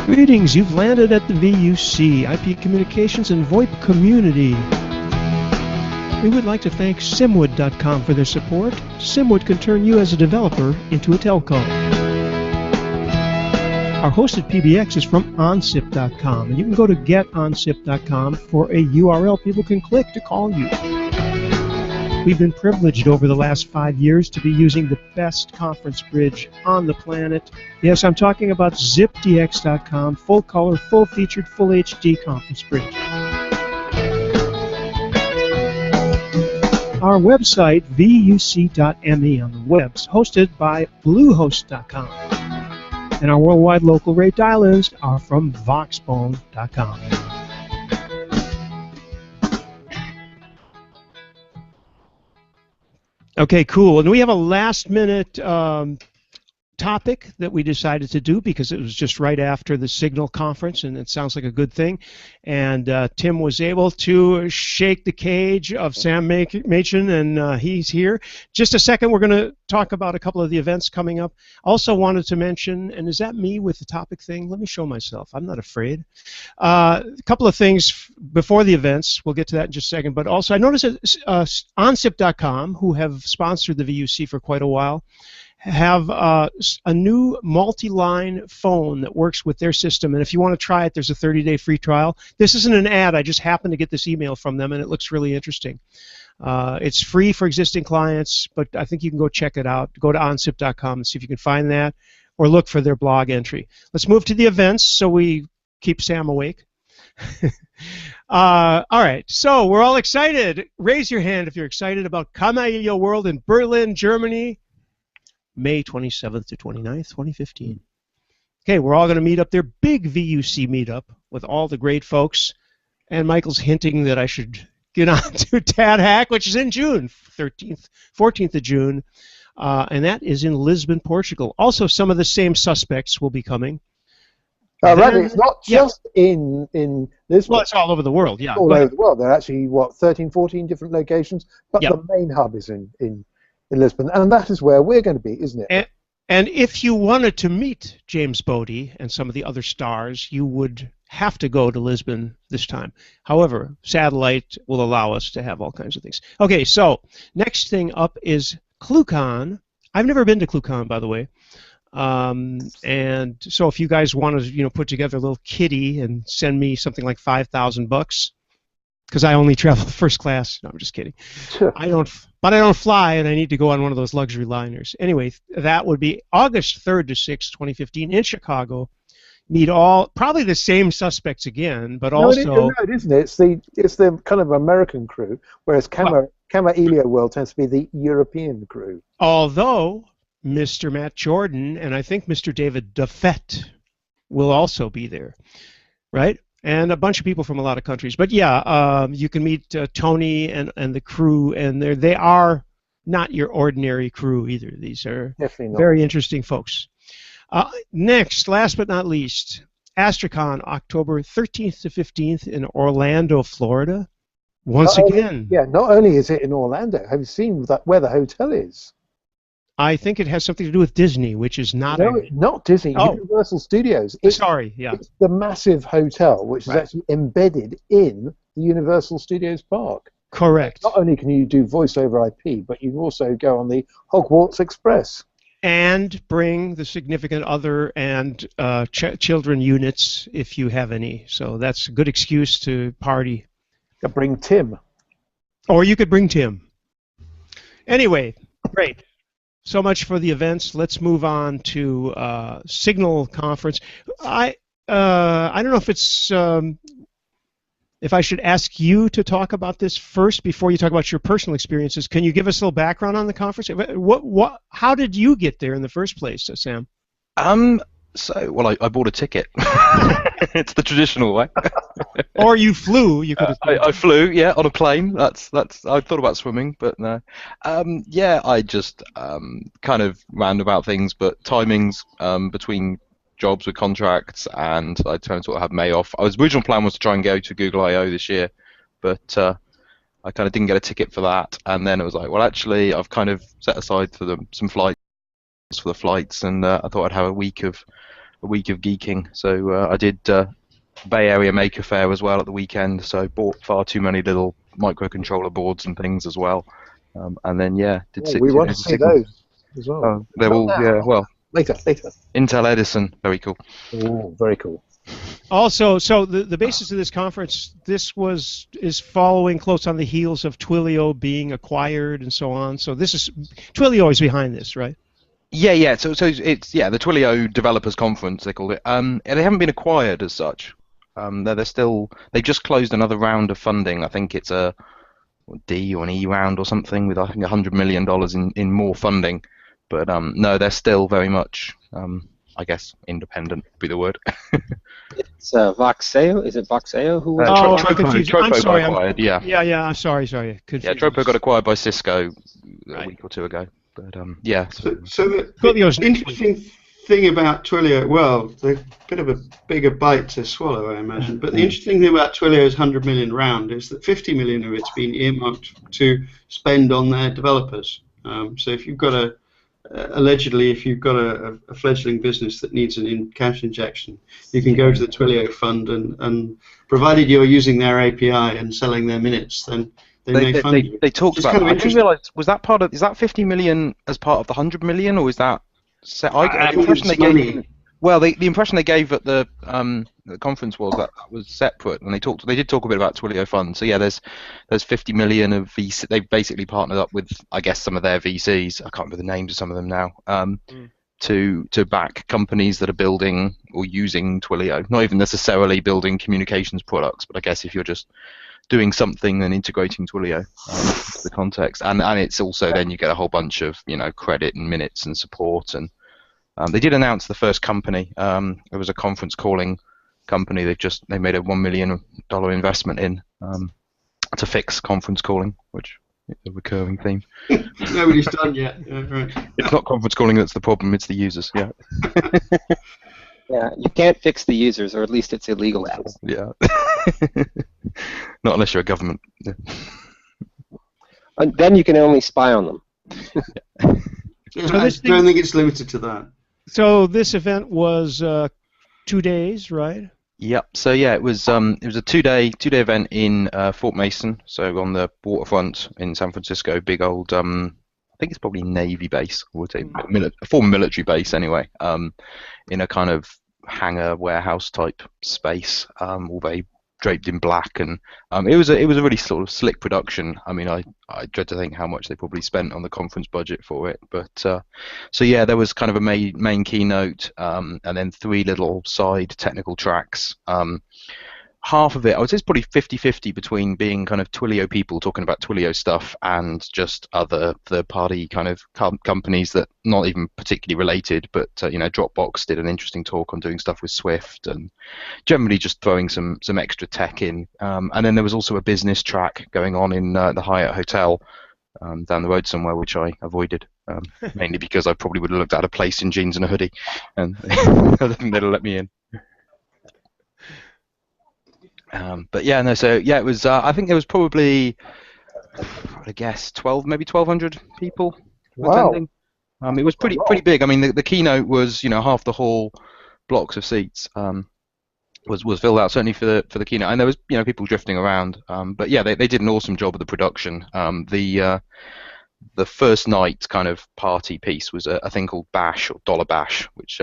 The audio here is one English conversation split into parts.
Greetings, you've landed at the VUC, IP Communications and VoIP community. We would like to thank Simwood.com for their support. Simwood can turn you as a developer into a telco. Our hosted PBX is from onsip.com, and you can go to getonsip.com for a URL people can click to call you. We've been privileged over the last 5 years to be using the best conference bridge on the planet. Yes, I'm talking about zipdx.com, full color, full featured, full HD conference bridge. Our website, vuc.me on the webs, hosted by bluehost.com. And our worldwide local rate dial-ins are from voxbone.com. Okay, cool. And we have a last-minute topic that we decided to do because it was just right after the Signal conference, and it sounds like a good thing. And Tim was able to shake the cage of Sam Machin, and he's here. Just a second, we're going to talk about a couple of the events coming up. Also wanted to mention, and is that me with the topic thing? Let me show myself. I'm not afraid. A couple of things before the events. We'll get to that in just a second. But also, I noticed that onsip.com, who have sponsored the VUC for quite a while, have a new multi-line phone that works with their system, and if you want to try it, there's a 30-day free trial. This isn't an ad. I just happened to get this email from them, and it looks really interesting. It's free for existing clients, but I think you can go check it out. Go to onsip.com and see if you can find that, or look for their blog entry. Let's move to the events so we keep Sam awake. All right, so we're all excited. Raise your hand if you're excited about Kamailio World in Berlin, Germany, May 27th to 29th, 2015. Okay, we're all going to meet up there. Big VUC meetup with all the great folks. And Michael's hinting that I should get on to TAD Hack, which is in June, 13th, 14th of June. And that is in Lisbon, Portugal. Also, some of the same suspects will be coming. Right, it's not just in Lisbon. Well, it's all over the world, yeah. All over the world. There are actually, 13, 14 different locations, but the main hub is in Lisbon, and that is where we're going to be, isn't it? And if you wanted to meet James Bodie and some of the other stars, you would have to go to Lisbon this time. However, satellite will allow us to have all kinds of things. Okay, so next thing up is ClueCon. I've never been to ClueCon, by the way. And so if you guys want to, put together a little kitty and send me something like $5,000, because I only travel first class. No, I'm just kidding. Sure. I don't fly, and I need to go on one of those luxury liners. Anyway, that would be August 3rd to 6th, 2015, in Chicago. Meet probably the same suspects again, but also... it isn't. It's the kind of American crew, whereas Kamailio World tends to be the European crew. Although Mr. Matt Jordan and I think Mr. David Duffett will also be there, right? And a bunch of people from a lot of countries. But yeah, you can meet Tony and the crew, and they are not your ordinary crew either. These are very interesting folks. Next, last but not least, Astracon, October 13th to 15th in Orlando, Florida. Once again. Yeah, not only is it in Orlando, have you seen where the hotel is? I think it has something to do with Disney, which is not... No, not Disney, Universal Studios. It's the massive hotel, which is actually embedded in the Universal Studios park. Correct. Not only can you do voice over IP, but you can also go on the Hogwarts Express. And bring the significant other and children units if you have any. So that's a good excuse to party. You could bring Tim. Or you could bring Tim. Anyway, great. So much for the events. Let's move on to Signal conference. I don't know if it's if I should ask you to talk about this first before you talk about your personal experiences. Can you give us a little background on the conference? How did you get there in the first place, Sam? I bought a ticket. It's the traditional way. Or you flew. You could. I flew, on a plane. I thought about swimming, but no. I just kind of roundabout things, but timings between jobs with contracts, and I turned to have May off. Original plan was to try and go to Google I/O this year, but I kind of didn't get a ticket for that. And then it was like, well, actually, I've kind of set aside for some flights for the flights, and I thought I'd have a week of a week of geeking. So I did Bay Area Maker Fair as well at the weekend. So I bought far too many little microcontroller boards and things as well. And then did we want to days of see Signal. those as well. Oh, they're all well. Later. Intel Edison, very cool. Oh, very cool. Also, so the basis of this conference, is following close on the heels of Twilio being acquired and so on. So this is Twilio is behind this, right? Yeah. So it's the Twilio Developers Conference they called it. They haven't been acquired as such. They just closed another round of funding. I think it's a D or an E round or something with I think $100 million in more funding. But no, they're still very much I guess independent would be the word. It's Voxeo. Is it Voxeo who? Tropo I'm sorry. got acquired. Yeah. I'm sorry. Confused. Yeah, Tropo got acquired by Cisco a week or two ago. But yeah. So the interesting thing about Twilio, well, they're a bit of a bigger bite to swallow, I imagine. But the interesting thing about Twilio's 100 million round is that 50 million of it's been earmarked to spend on their developers. So if you've got allegedly, if you've got a fledgling business that needs an cash injection, you can go to the Twilio fund and provided you're using their API and selling their minutes, then they may fund you. They talked about. I didn't realise. Was that part of? Is that 50 million as part of the 100 million, or is that? The impression they gave. Well, the impression they gave at the conference was that was separate, and they did talk a bit about Twilio Fund. So yeah, there's 50 million of VC. They've basically partnered up with, I guess, some of their VCs. I can't remember the names of some of them now. To back companies that are building or using Twilio, not even necessarily building communications products, but I guess if you're just doing something and integrating Twilio into the context, and it's also then you get a whole bunch of credit and minutes and support and. They did announce the first company. It was a conference calling company. They made a $1 million investment in to fix conference calling, which is a recurring theme. Nobody's done yet. Yeah, right. It's not conference calling that's the problem; it's the users. Yeah. Yeah, you can't fix the users, or at least it's illegal. Yeah. Not unless you're a government. Yeah. And then you can only spy on them. I don't think it's limited to that. So this event was 2 days, right? Yep. So yeah, it was a two-day event in Fort Mason, so on the waterfront in San Francisco. Big old, I think it's probably Navy base, or a former military base anyway. In a kind of hangar warehouse type space, all very draped in black, and it was a really sort of slick production. I mean, I dread to think how much they probably spent on the conference budget for it, but so yeah, there was kind of a main keynote, and then 3 little side technical tracks. Half of it, I would say, it's probably 50-50 between being kind of Twilio people talking about Twilio stuff and just other third-party kind of companies that not even particularly related, but Dropbox did an interesting talk on doing stuff with Swift and generally just throwing some extra tech in. And then there was also a business track going on in the Hyatt Hotel down the road somewhere, which I avoided, mainly because I probably would have looked out of place in jeans and a hoodie, and I don't think they'd have let me in. But yeah, no. So yeah, it was. I think there was probably, I guess, 1,200 people attending. It was pretty big. I mean, the keynote was, half the hall, blocks of seats, was filled out, certainly for the keynote, and there was, people drifting around. But yeah, they did an awesome job of the production. The first night kind of party piece was a thing called Bash or Dollar Bash, which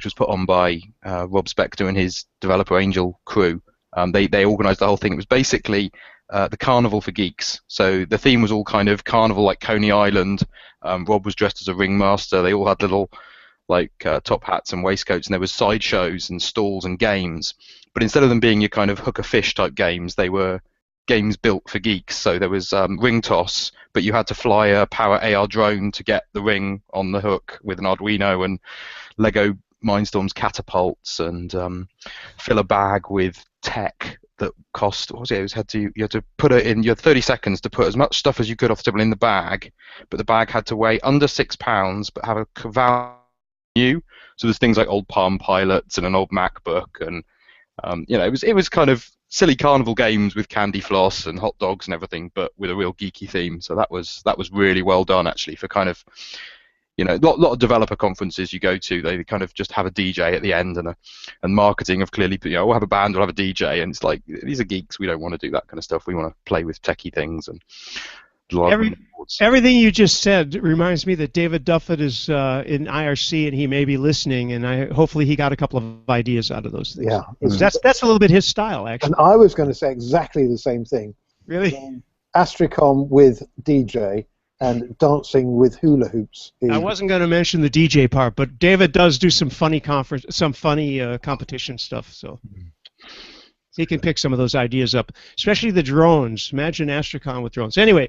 was put on by Rob Spector and his developer angel crew. They organised the whole thing. It was basically the carnival for geeks. So the theme was all kind of carnival, like Coney Island. Rob was dressed as a ringmaster. They all had little top hats and waistcoats, and there was sideshows and stalls and games. But instead of them being your kind of hook a fish type games, they were games built for geeks. So there was ring toss, but you had to fly a power AR drone to get the ring on the hook with an Arduino, and Lego Mindstorm's catapults, and fill a bag with tech that cost, what was it? You had to put it in. You had 30 seconds to put as much stuff as you could off the table in the bag, but the bag had to weigh under 6 pounds, but have a value. So there's things like old Palm Pilots and an old MacBook, and it was kind of silly carnival games with candy floss and hot dogs and everything, but with a real geeky theme. So that was really well done, actually, for kind of, a lot of developer conferences you go to, they kind of just have a DJ at the end, and marketing have clearly, we'll have a band, we'll have a DJ, and it's like, these are geeks, we don't want to do that kind of stuff. We want to play with techie things and everything you just said reminds me that David Duffett is in IRC, and he may be listening, and hopefully he got a couple of ideas out of those things. Yeah, that's a little bit his style, actually. And I was going to say exactly the same thing. Really? Astricom with DJ and dancing with hula hoops. I wasn't going to mention the DJ part, but David does do some funny competition stuff, so he can pick some of those ideas up, especially the drones. Imagine Astricom with drones. Anyway,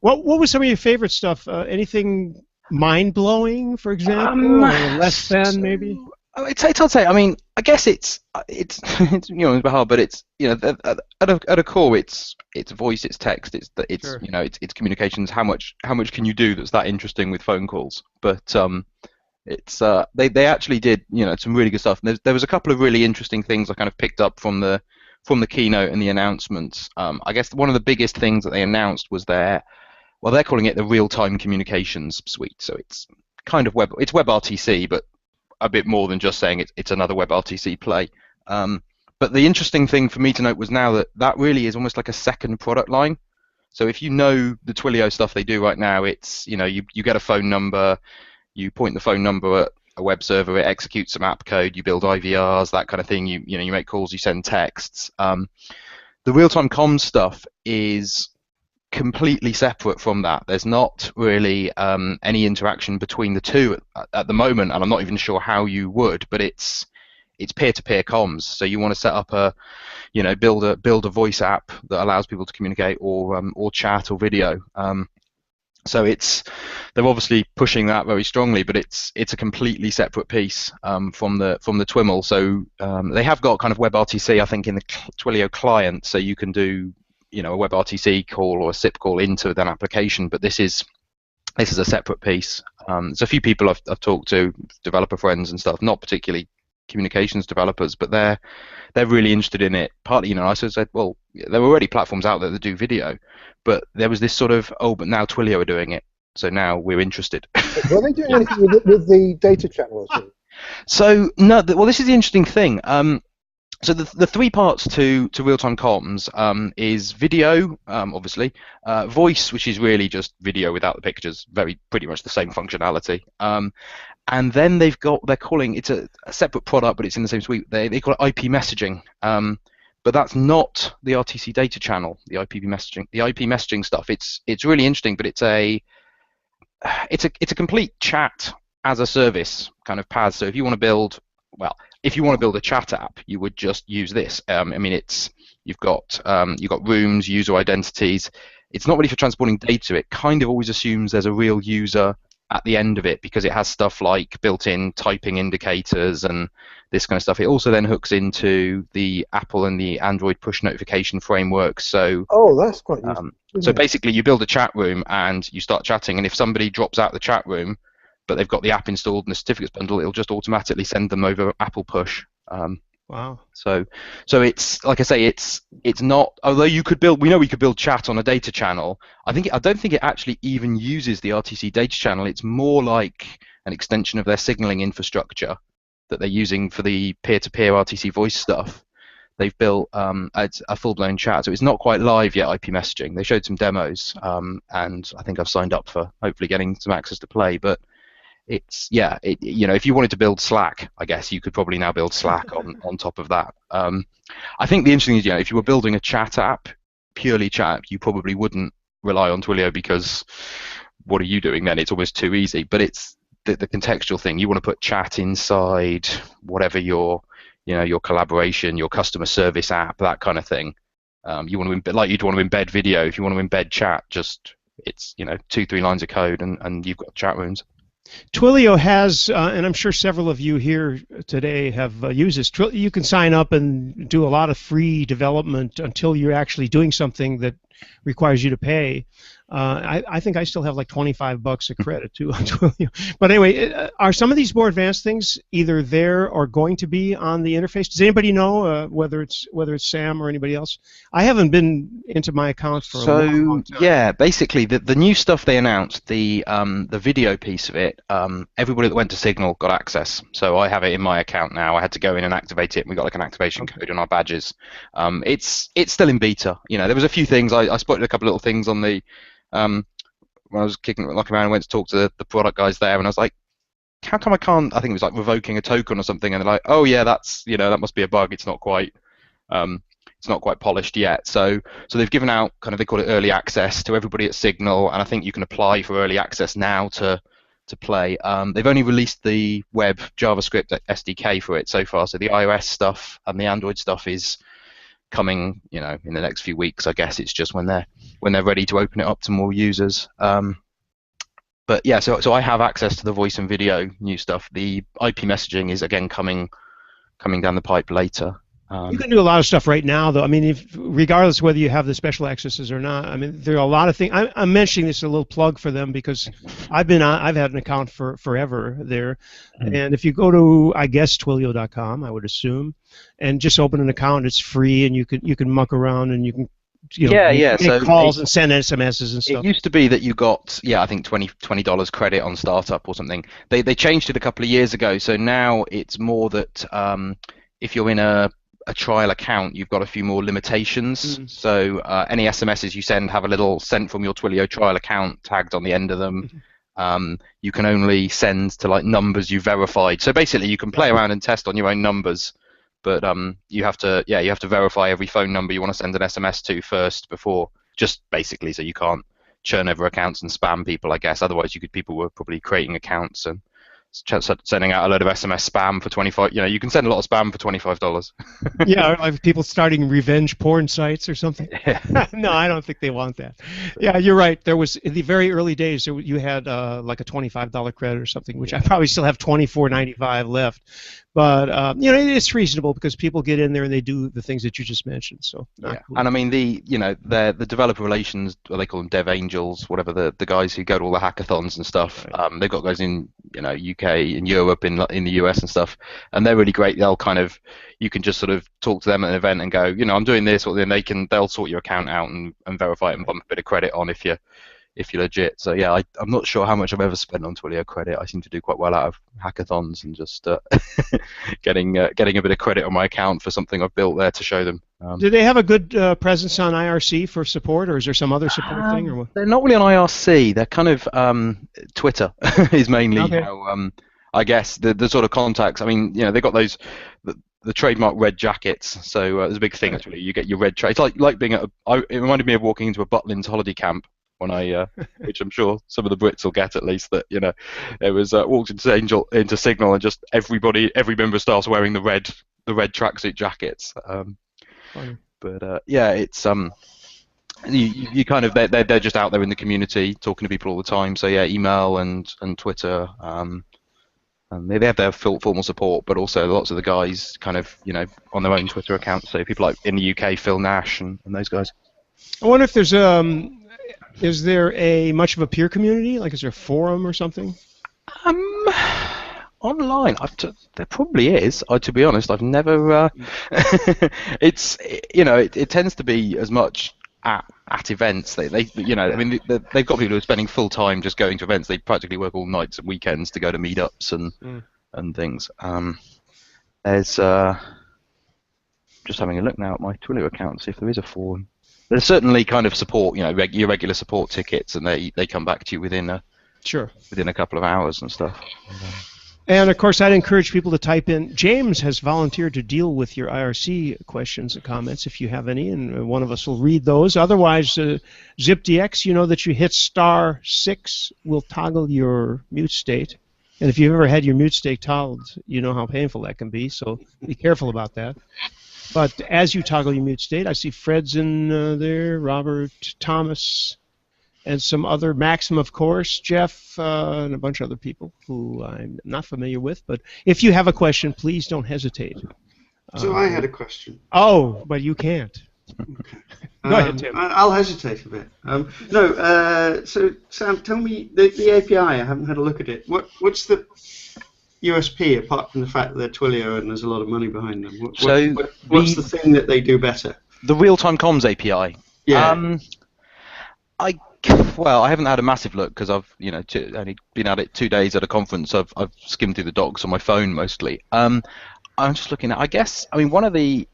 what was some of your favorite stuff? Anything mind-blowing, for example, or less than maybe? It's hard to say. I mean, I guess it's it's a bit hard, but it's at a core, it's voice, it's text, it's Sure. It's communications. How much can you do that's that interesting with phone calls? But it's they actually did some really good stuff. And there was a couple of really interesting things I kind of picked up from the keynote and the announcements. I guess one of the biggest things that they announced was they're calling it the real-time communications suite. So it's kind of WebRTC, but a bit more than just saying it's another WebRTC play. But the interesting thing for me to note was now that really is almost like a second product line. So if you know the Twilio stuff they do right now, it's you get a phone number, you point the phone number at a web server, it executes some app code, you build IVRs, that kind of thing. You make calls, you send texts. The real-time comms stuff is completely separate from that. There's not really any interaction between the two at the moment, and I'm not even sure how you would, but it's peer-to-peer comms. So you want to set up build a voice app that allows people to communicate or chat or video. So they're obviously pushing that very strongly, but it's a completely separate piece from the TWIML. So they have got kind of WebRTC, I think, in the Twilio client, so you can do a WebRTC call or a SIP call into an application, but this is a separate piece. There's a few people I've talked to, developer friends and stuff, not particularly communications developers, but they're really interested in it. Partly, I sort of said, well, there were already platforms out there that do video, but there was this sort of, but now Twilio are doing it, so now we're interested. Were they doing anything with the data channel? So no, this is the interesting thing. So the three parts to real-time comms is video, obviously, voice, which is really just video without the pictures, pretty much the same functionality, and then they're calling it's a separate product, but it's in the same suite. They call it IP messaging, but that's not the RTC data channel. The IP messaging stuff. It's really interesting, but it's a complete chat as a service kind of path. So if you want to build a chat app, you would just use this. I mean, you've got rooms, user identities. It's not really for transporting data. It kind of always assumes there's a real user at the end of it because it has stuff like built-in typing indicators and this kind of stuff. It also then hooks into the Apple and the Android push notification frameworks. So that's quite useful. So basically, you build a chat room and you start chatting, and if somebody drops out the chat room, but they've got the app installed and the certificates bundle, it'll just automatically send them over Apple push. Wow. So it's like I say, it's not. Although we know we could build chat on a data channel. I don't think it actually even uses the RTC data channel. It's more like an extension of their signaling infrastructure that they're using for the peer-to-peer RTC voice stuff. They've built a full-blown chat, so it's not quite live yet. IP messaging. They showed some demos, and I think I've signed up for hopefully getting some access to play, but. If you wanted to build Slack, I guess you could probably now build Slack on top of that. I think the interesting thing is, if you were building a chat app, purely chat, you probably wouldn't rely on Twilio because what are you doing then? It's almost too easy. But it's the contextual thing. You want to put chat inside whatever your collaboration, your customer service app, that kind of thing. You'd want to embed video. If you want to embed chat, it's 2-3 lines of code and you've got chat rooms. Twilio has, and I'm sure several of you here today have used this. You can sign up and do a lot of free development until you're actually doing something that requires you to pay. I think I still have like $25 of credit too on Twilio. But anyway, are some of these more advanced things either there or going to be on the interface? Does anybody know whether it's Sam or anybody else? I haven't been into my account for a long time. Yeah, basically the new stuff they announced, the video piece of it, everybody that went to Signal got access. So I have it in my account now. I had to go in and activate it. And we got like an activation code on our badges. It's still in beta. You know, there was a few things. I spotted a couple of little things on the when I was knocking around, I went to talk to the product guys there, and I was like, how come I can't? I think it was like revoking a token or something, and they're like, oh yeah, that's, you know, that must be a bug. It's not quite polished yet. So they've given out kind of, they call it early access to everybody at Signal, and I think you can apply for early access now to play. They've only released the web JavaScript SDK for it so far, so the iOS stuff and the Android stuff is coming, you know, in the next few weeks. I guess it's just when they're ready to open it up to more users. But yeah, so I have access to the voice and video new stuff. The IP messaging is again coming down the pipe later. You can do a lot of stuff right now, though. I mean, regardless of whether you have the special accesses or not. I mean, there are a lot of things. I'm mentioning this as a little plug for them because I've had an account for forever there, and if you go to, I guess, Twilio.com, I would assume, and just open an account, it's free, and you can muck around and you can. You know, make calls and send SMSs and stuff. It used to be that you got, I think $20 credit on startup or something. They changed it a couple of years ago, so now it's more that if you're in a trial account, you've got a few more limitations. So any SMSs you send have a little sent from your Twilio trial account tagged on the end of them. You can only send to like numbers you verified. So basically, you can play around and test on your own numbers, but you have to verify every phone number you want to send an SMS to first before, just basically so you can't churn over accounts and spam people, I guess. Otherwise, people were probably creating accounts and sending out a load of SMS spam for 25. You know, you can send a lot of spam for $25. Yeah, like people starting revenge porn sites or something. Yeah. No, I don't think they want that. Yeah, you're right. There was, in the very early days, you had like a $25 credit or something, which I probably still have $24.95 left. But you know, it's reasonable because people get in there and they do the things that you just mentioned. So yeah, cool. And I mean the developer relations, what they call them, dev angels, whatever, the guys who go to all the hackathons and stuff. Right. They've got guys in UK, in Europe, in the US and stuff, and they're really great. You can just sort of talk to them at an event and go, I'm doing this, or then they'll sort your account out and verify it and bump a bit of credit on if you're legit. So yeah, I'm not sure how much I've ever spent on Twilio Credit. I seem to do quite well out of hackathons and just getting a bit of credit on my account for something I've built there to show them. Do they have a good presence on IRC for support, or is there some other support thing? Or what? They're not really on IRC. They're kind of Twitter is mainly how I guess the sort of contacts. I mean, they got those the trademark red jackets. So there's a big thing actually. You get your red. It's like being at it reminded me of walking into a Butlins holiday camp. When I, which I'm sure some of the Brits will get at least, that it was walked into Signal and just every member of staff's wearing the red tracksuit jackets. But yeah, it's you kind of they're just out there in the community talking to people all the time. So yeah, email and Twitter. And they have their formal support, but also lots of the guys kind of on their own Twitter accounts. So people like in the UK, Phil Nash and those guys. I wonder if there's is there much of a peer community? Like, is there a forum or something? Online, there probably is. To be honest, I've never. It tends to be as much at events. They I mean, they've got people who are spending full time just going to events. They practically work all nights and weekends to go to meetups and things. There's just having a look now at my Twilio account, see if there is a forum. There's certainly kind of support, your regular support tickets, and they come back to you within a couple of hours and stuff. And of course, I'd encourage people to type in. James has volunteered to deal with your IRC questions and comments if you have any, and one of us will read those. Otherwise, ZipDX, you know that you hit *6 will toggle your mute state. And if you've ever had your mute state toggled, you know how painful that can be. So be careful about that. But as you toggle your mute state, I see Fred's in there, Robert, Thomas, and some other, Maxim, of course, Jeff, and a bunch of other people who I'm not familiar with. But if you have a question, please don't hesitate. So I had a question. Oh, but you can't. Go ahead, Tim. I'll hesitate a bit. So Sam, tell me the API. I haven't had a look at it. What's the USP apart from the fact that they're Twilio and there's a lot of money behind them? What's the thing that they do better? The real-time comms API. Yeah. I haven't had a massive look because I've only been at it 2 days at a conference. I've skimmed through the docs on my phone mostly. I'm just looking at. I guess one of the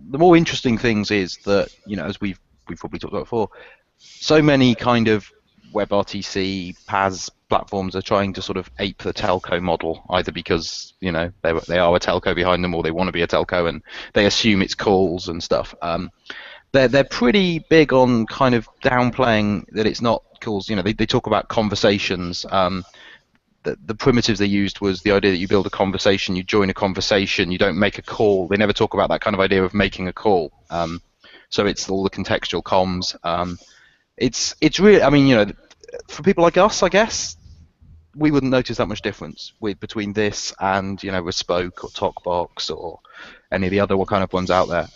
more interesting things is that as we've probably talked about before, so many kind of WebRTC PaaS platforms are trying to sort of ape the telco model, either because they are a telco behind them or they want to be a telco and they assume it's calls and stuff. They're pretty big on kind of downplaying that it's not calls. They talk about conversations. The primitives they used was the idea that you build a conversation, you join a conversation, you don't make a call. They never talk about that kind of idea of making a call. So it's all the contextual comms. It's really, for people like us, I guess, we wouldn't notice that much difference between this and Bespoke or TalkBox or any of the other kind of ones out there.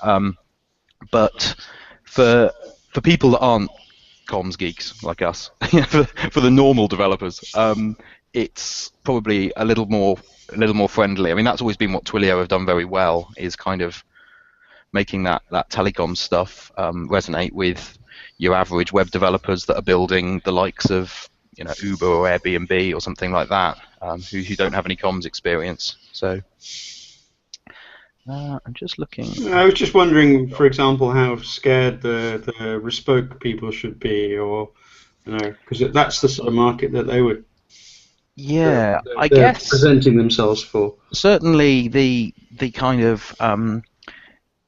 But for people that aren't comms geeks like us, for the normal developers, it's probably a little more friendly. That's always been what Twilio have done very well, is kind of making that telecom stuff resonate with your average web developers that are building the likes of Uber or Airbnb or something like that, who don't have any comms experience. So I'm just looking. I was just wondering, for example, how scared the Bespoke people should be, or because that's the sort of market that they would. Yeah, I they're guess presenting themselves for. Certainly the kind of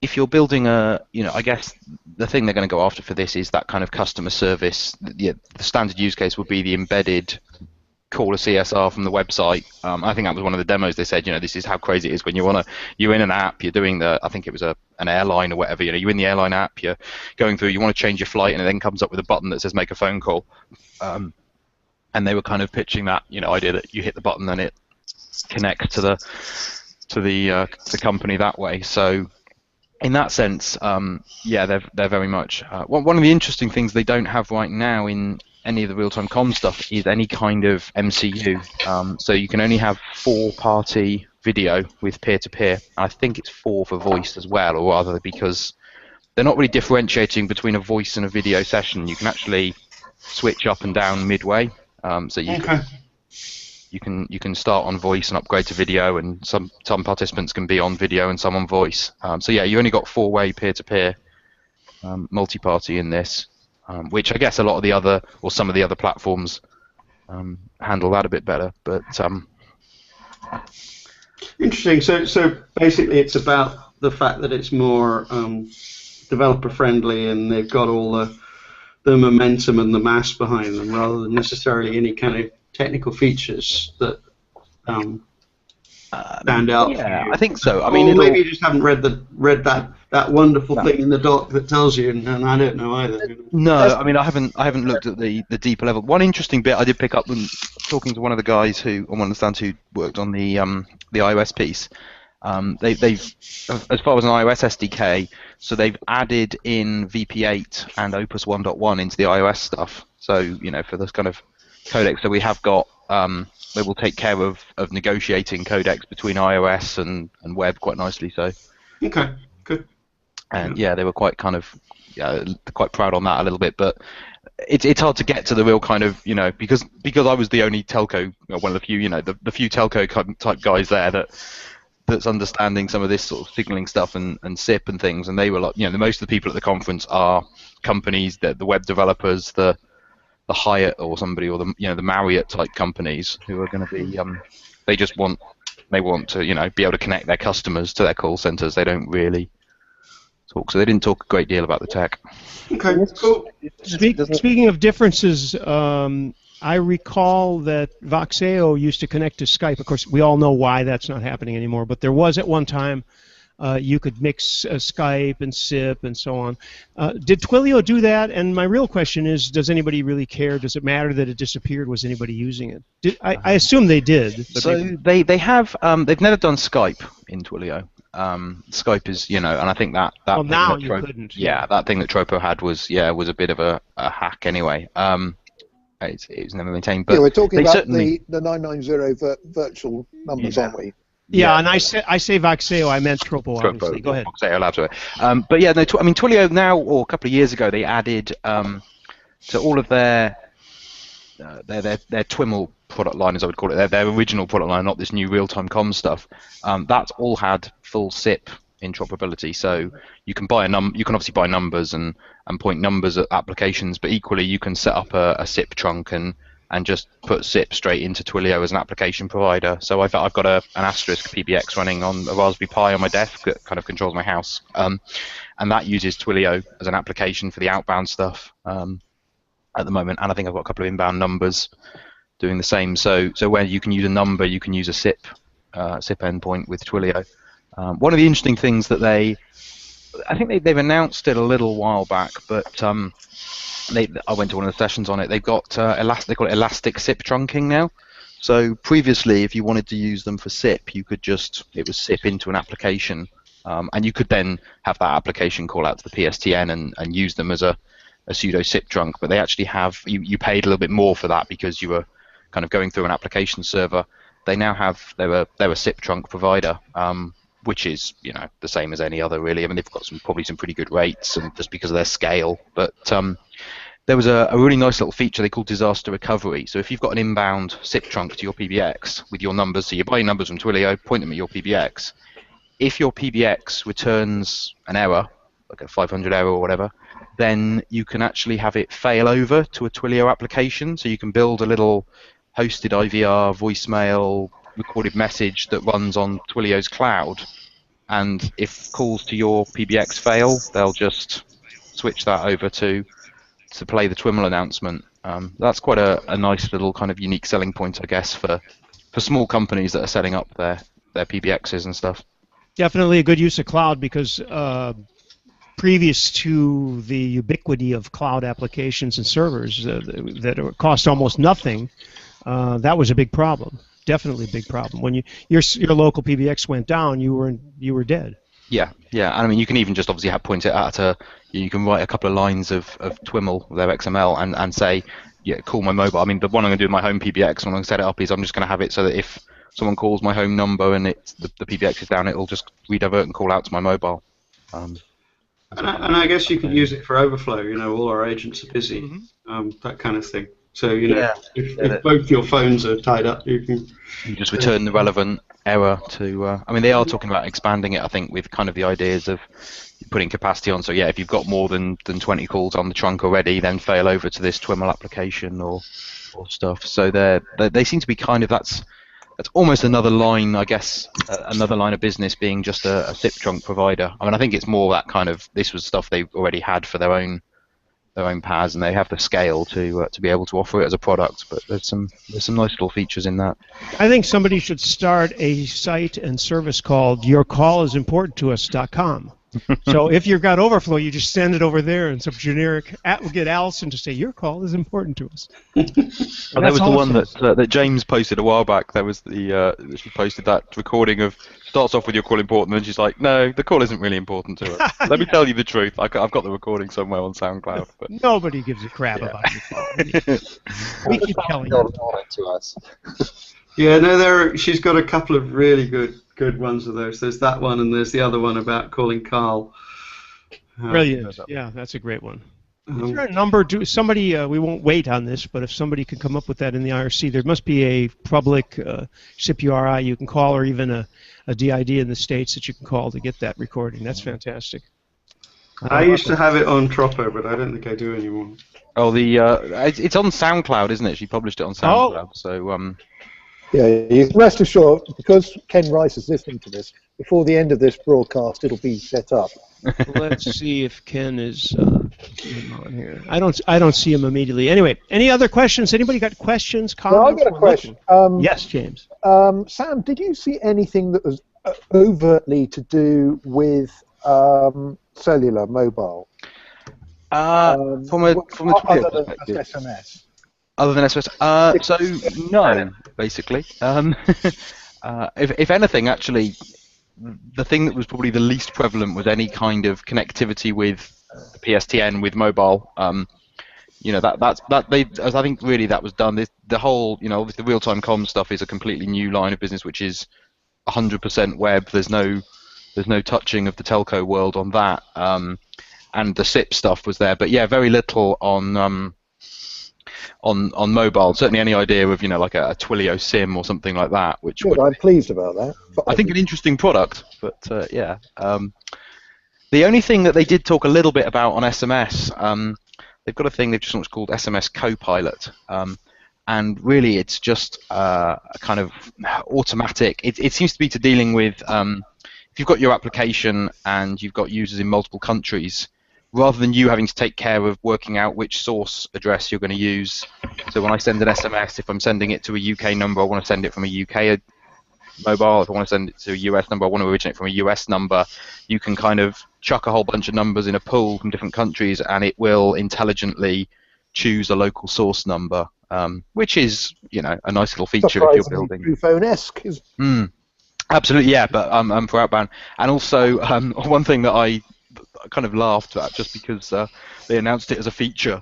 if you're building I guess the thing they're going to go after for this is that kind of customer service. The standard use case would be the embedded call a CSR from the website. I think that was one of the demos. They said, this is how crazy it is when you're in an app, you're doing I think it was an airline or whatever. You're in the airline app, you're going through, you want to change your flight, and it then comes up with a button that says make a phone call. And they were kind of pitching that idea that you hit the button and it connects to the company that way. So in that sense, they're very much one of the interesting things they don't have right now in any of the real-time comm stuff is any kind of MCU. So you can only have 4-party video with peer-to-peer. I think it's 4 for voice as well, or rather because they're not really differentiating between a voice and a video session. You can actually switch up and down midway. So you can start on voice and upgrade to video, and some participants can be on video and some on voice. So yeah, you only got 4-way peer-to-peer multi-party in this, which I guess a lot of the other, or some of the other platforms handle that a bit better. But interesting. So basically, it's about the fact that it's more developer friendly, and they've got all the momentum and the mass behind them, rather than necessarily any kind of technical features that stand out. Yeah, I think so. Or maybe you just haven't read that wonderful thing in the doc that tells you, and I don't know either. No, I haven't looked at the deeper level. One interesting bit I did pick up when talking to one of the guys on one of the stands who worked on the iOS piece. They've, as far as an iOS SDK, so they've added in VP8 and Opus 1.1 into the iOS stuff. So for this kind of codec, so we have got they will take care of negotiating codecs between iOS and web quite nicely. So okay, good. And yeah, they were quite kind of quite proud on that a little bit, but it's hard to get to the real kind of because I was the only telco, one of the few the few telco type guys there that's understanding some of this sort of signaling stuff and SIP and things, and they were like most of the people at the conference are companies, the web developers, the Hyatt or somebody, or the Marriott type companies who are going to be they want to be able to connect their customers to their call centers. They don't really talk, so they didn't talk a great deal about the tech. Okay, cool. Speaking of differences, I recall that Voxeo used to connect to Skype. Of course, we all know why that's not happening anymore, but there was at one time you could mix Skype and SIP and so on. Did Twilio do that? And my real question is, does anybody really care? Does it matter that it disappeared? Was anybody using it? I assume they did. But so they have they've never done Skype in Twilio. Skype is, and I think that Well, thing now that you couldn't. yeah, that thing that Tropo had was a bit of a hack anyway. It was never maintained, but yeah, we're talking they about certainly the 990 virtual numbers, Yeah. aren't we? Yeah, and I say Voxeo, I meant Tropo, obviously. Go ahead. Voxeo Labs, right. But yeah, no, I mean Twilio now, or a couple of years ago, they added to all of their Twiml product line, as I would call it, their original product line, not this new real-time comms stuff. That's all had full SIP interoperability. So you can you can obviously buy numbers and point numbers at applications, but equally you can set up a SIP trunk and just put SIP straight into Twilio as an application provider. So I've got an Asterisk PBX running on a Raspberry Pi on my desk that kind of controls my house, and that uses Twilio as an application for the outbound stuff at the moment. And I think I've got a couple of inbound numbers doing the same. So where you can use a number, you can use a SIP endpoint with Twilio. One of the interesting things that I think they've announced it a little while back, but I went to one of the sessions on it. They've got they call it elastic SIP trunking now. So previously, if you wanted to use them for SIP, you could it was SIP into an application, and you could then have that application call out to the PSTN and use them as a pseudo SIP trunk. But they actually have you paid a little bit more for that because you were kind of going through an application server. They now have they're a SIP trunk provider, which is the same as any other really. I mean, they've got probably some pretty good rates, and just because of their scale. But there was a really nice little feature they call disaster recovery. So if you've got an inbound SIP trunk to your PBX with your numbers, so you buy numbers from Twilio, point them at your PBX. If your PBX returns an error, like a 500 error or whatever, then you can actually have it fail over to a Twilio application. So you can build a little hosted IVR voicemail recorded message that runs on Twilio's cloud, and if calls to your PBX fail, they'll just switch that over to play the Twiml announcement. That's quite a nice little kind of unique selling point, I guess, for small companies that are setting up their PBXs and stuff. Definitely a good use of cloud, because previous to the ubiquity of cloud applications and servers that cost almost nothing, that was a big problem. Definitely a big problem. When your local PBX went down, you were dead. Yeah. And I mean, you can even just obviously point it at you can write a couple of lines of Twiml, their XML, and say, call my mobile. I mean, the one I'm going to do in my home PBX when I set it up is I'm just going to have it so that if someone calls my home number and the PBX is down, it'll just redivert and call out to my mobile. And I guess you can use it for overflow. All our agents are busy, that kind of thing. So if both your phones are tied up, you just return the relevant error to. I mean, they are talking about expanding it, I think, with kind of the ideas of putting capacity on. So yeah, if you've got more than 20 calls on the trunk already, then fail over to this Twiml application or stuff. So they seem to be kind of that's almost another line, I guess, another line of business being just a SIP trunk provider. I mean, I think it's more that kind of this was stuff they already had for their own PAS, and they have the scale to be able to offer it as a product. But there's some nice little features in that. I think somebody should start a site and service called YourCallIsImportantToUs.com. So if you've got overflow, you just send it over there, and some generic we'll get Allison to say your call is important to us. There was the one that James posted a while back. There was she posted that recording of starts off with your call important, and she's like, no, the call isn't really important to us. Let me tell you the truth. I've got the recording somewhere on SoundCloud. But nobody gives a crap about your call. We keep telling you. To us. Yeah, no, she's got a couple of really good ones of those. There's that one, and there's the other one about calling Carl. Brilliant. Yeah, that's a great one. Is there a number? Somebody, we won't wait on this, but if somebody could come up with that in the IRC, there must be a public SIP URI you can call, or even a DID in the States that you can call to get that recording. That's fantastic. I used to have it on Tropo, but I don't think I do anymore. Oh, it's on SoundCloud, isn't it? She published it on SoundCloud. So Yeah, you can rest assured, because Ken Rice is listening to this, before the end of this broadcast, it'll be set up. Let's see if Ken is on here. I don't see him immediately. Anyway, any other questions? Anybody got questions, comments? Well, I've got a question. Yes, James. Sam, did you see anything that was overtly to do with cellular mobile? From a Twilio perspective. SMS. Other than SMS, so no, basically. If anything, actually, the thing that was probably the least prevalent was any kind of connectivity with the PSTN with mobile. You know, as I think really that was done. The whole, you know, the real-time comms stuff is a completely new line of business, which is 100% web. There's no touching of the telco world on that. And the SIP stuff was there, but yeah, very little on mobile. Certainly, any idea of, you know, like a Twilio SIM or something like that, which Good, I'm pleased about that. I think an interesting product, but yeah. The only thing that they did talk a little bit about on SMS, they've got a thing they've just launched called SMS Copilot, and really it's just a kind of automatic. It seems to be to dealing with if you've got your application and you've got users in multiple countries, rather than you having to take care of working out which source address you're going to use. So when I send an SMS, if I'm sending it to a UK number, I want to send it from a UK mobile. If I want to send it to a US number, I want to originate from a US number. You can kind of chuck a whole bunch of numbers in a pool from different countries, and it will intelligently choose a local source number, which is, you know, a nice little feature if you're building. Phone-esque. Absolutely, yeah, but for outbound. And also, one thing that I kind of laughed at, just because they announced it as a feature,